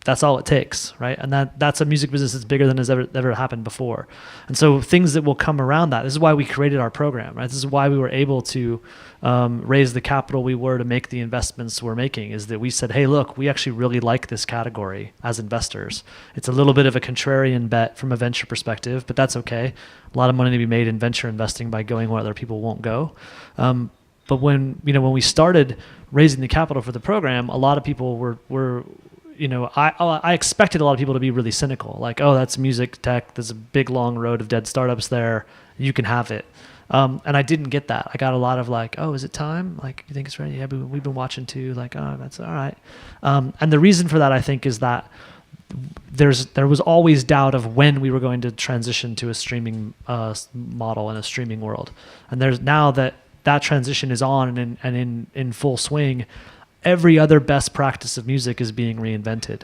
That's all it takes, right? And that's a music business that's bigger than has ever happened before. And so things that will come around that, this is why we created our program, right? This is why we were able to raise the capital we were to make the investments we're making, is that we said, hey, look, we actually really like this category as investors. It's a little bit of a contrarian bet from a venture perspective, but that's okay. A lot of money to be made in venture investing by going where other people won't go. But when we started raising the capital for the program, a lot of people were I expected a lot of people to be really cynical, like, oh, that's music tech. There's a big long road of dead startups there. You can have it. And I didn't get that. I got a lot of like, oh, is it time? Like, you think it's ready? Yeah, but we've been watching too. Like, oh, that's all right. And the reason for that, I think, is that there was always doubt of when we were going to transition to a streaming model in a streaming world. And there's now that transition is on and in full swing. Every other best practice of music is being reinvented.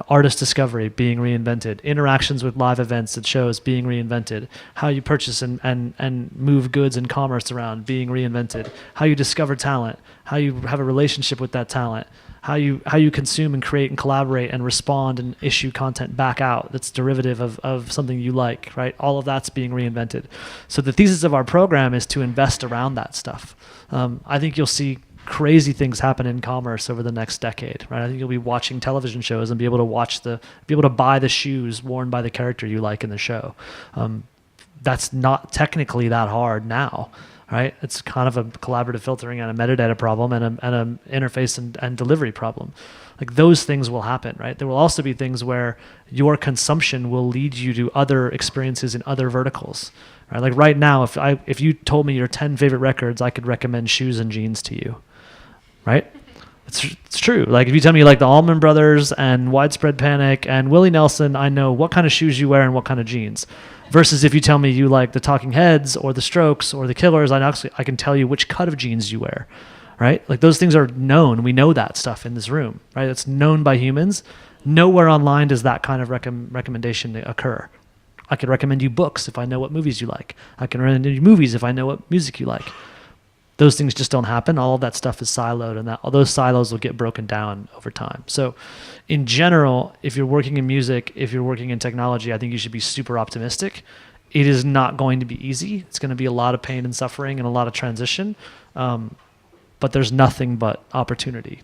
Artist discovery being reinvented, interactions with live events at shows being reinvented, how you purchase and move goods and commerce around being reinvented, how you discover talent, how you have a relationship with that talent, how you consume and create and collaborate and respond and issue content back out that's derivative of something you like, right? All of that's being reinvented. So the thesis of our program is to invest around that stuff. I think you'll see crazy things happen in commerce over the next decade, right? I think you'll be watching television shows and be able to buy the shoes worn by the character you like in the show. That's not technically that hard now, right? It's kind of a collaborative filtering and a metadata problem and an interface and delivery problem. Like those things will happen, right? There will also be things where your consumption will lead you to other experiences in other verticals, right? Like right now, if you told me your 10 favorite records, I could recommend Shoes and Jeans to you. Right? It's true. Like if you tell me you like the Allman Brothers and Widespread Panic and Willie Nelson, I know what kind of shoes you wear and what kind of jeans. Versus if you tell me you like the Talking Heads or the Strokes or the Killers, I can tell you which cut of jeans you wear. Right? Like those things are known. We know that stuff in this room. Right? It's known by humans. Nowhere online does that kind of recommendation occur. I could recommend you books if I know what movies you like. I can recommend you movies if I know what music you like. Those things just don't happen. All of that stuff is siloed, and all those silos will get broken down over time. So in general, if you're working in music, if you're working in technology, I think you should be super optimistic. It is not going to be easy. It's going to be a lot of pain and suffering and a lot of transition. But there's nothing but opportunity.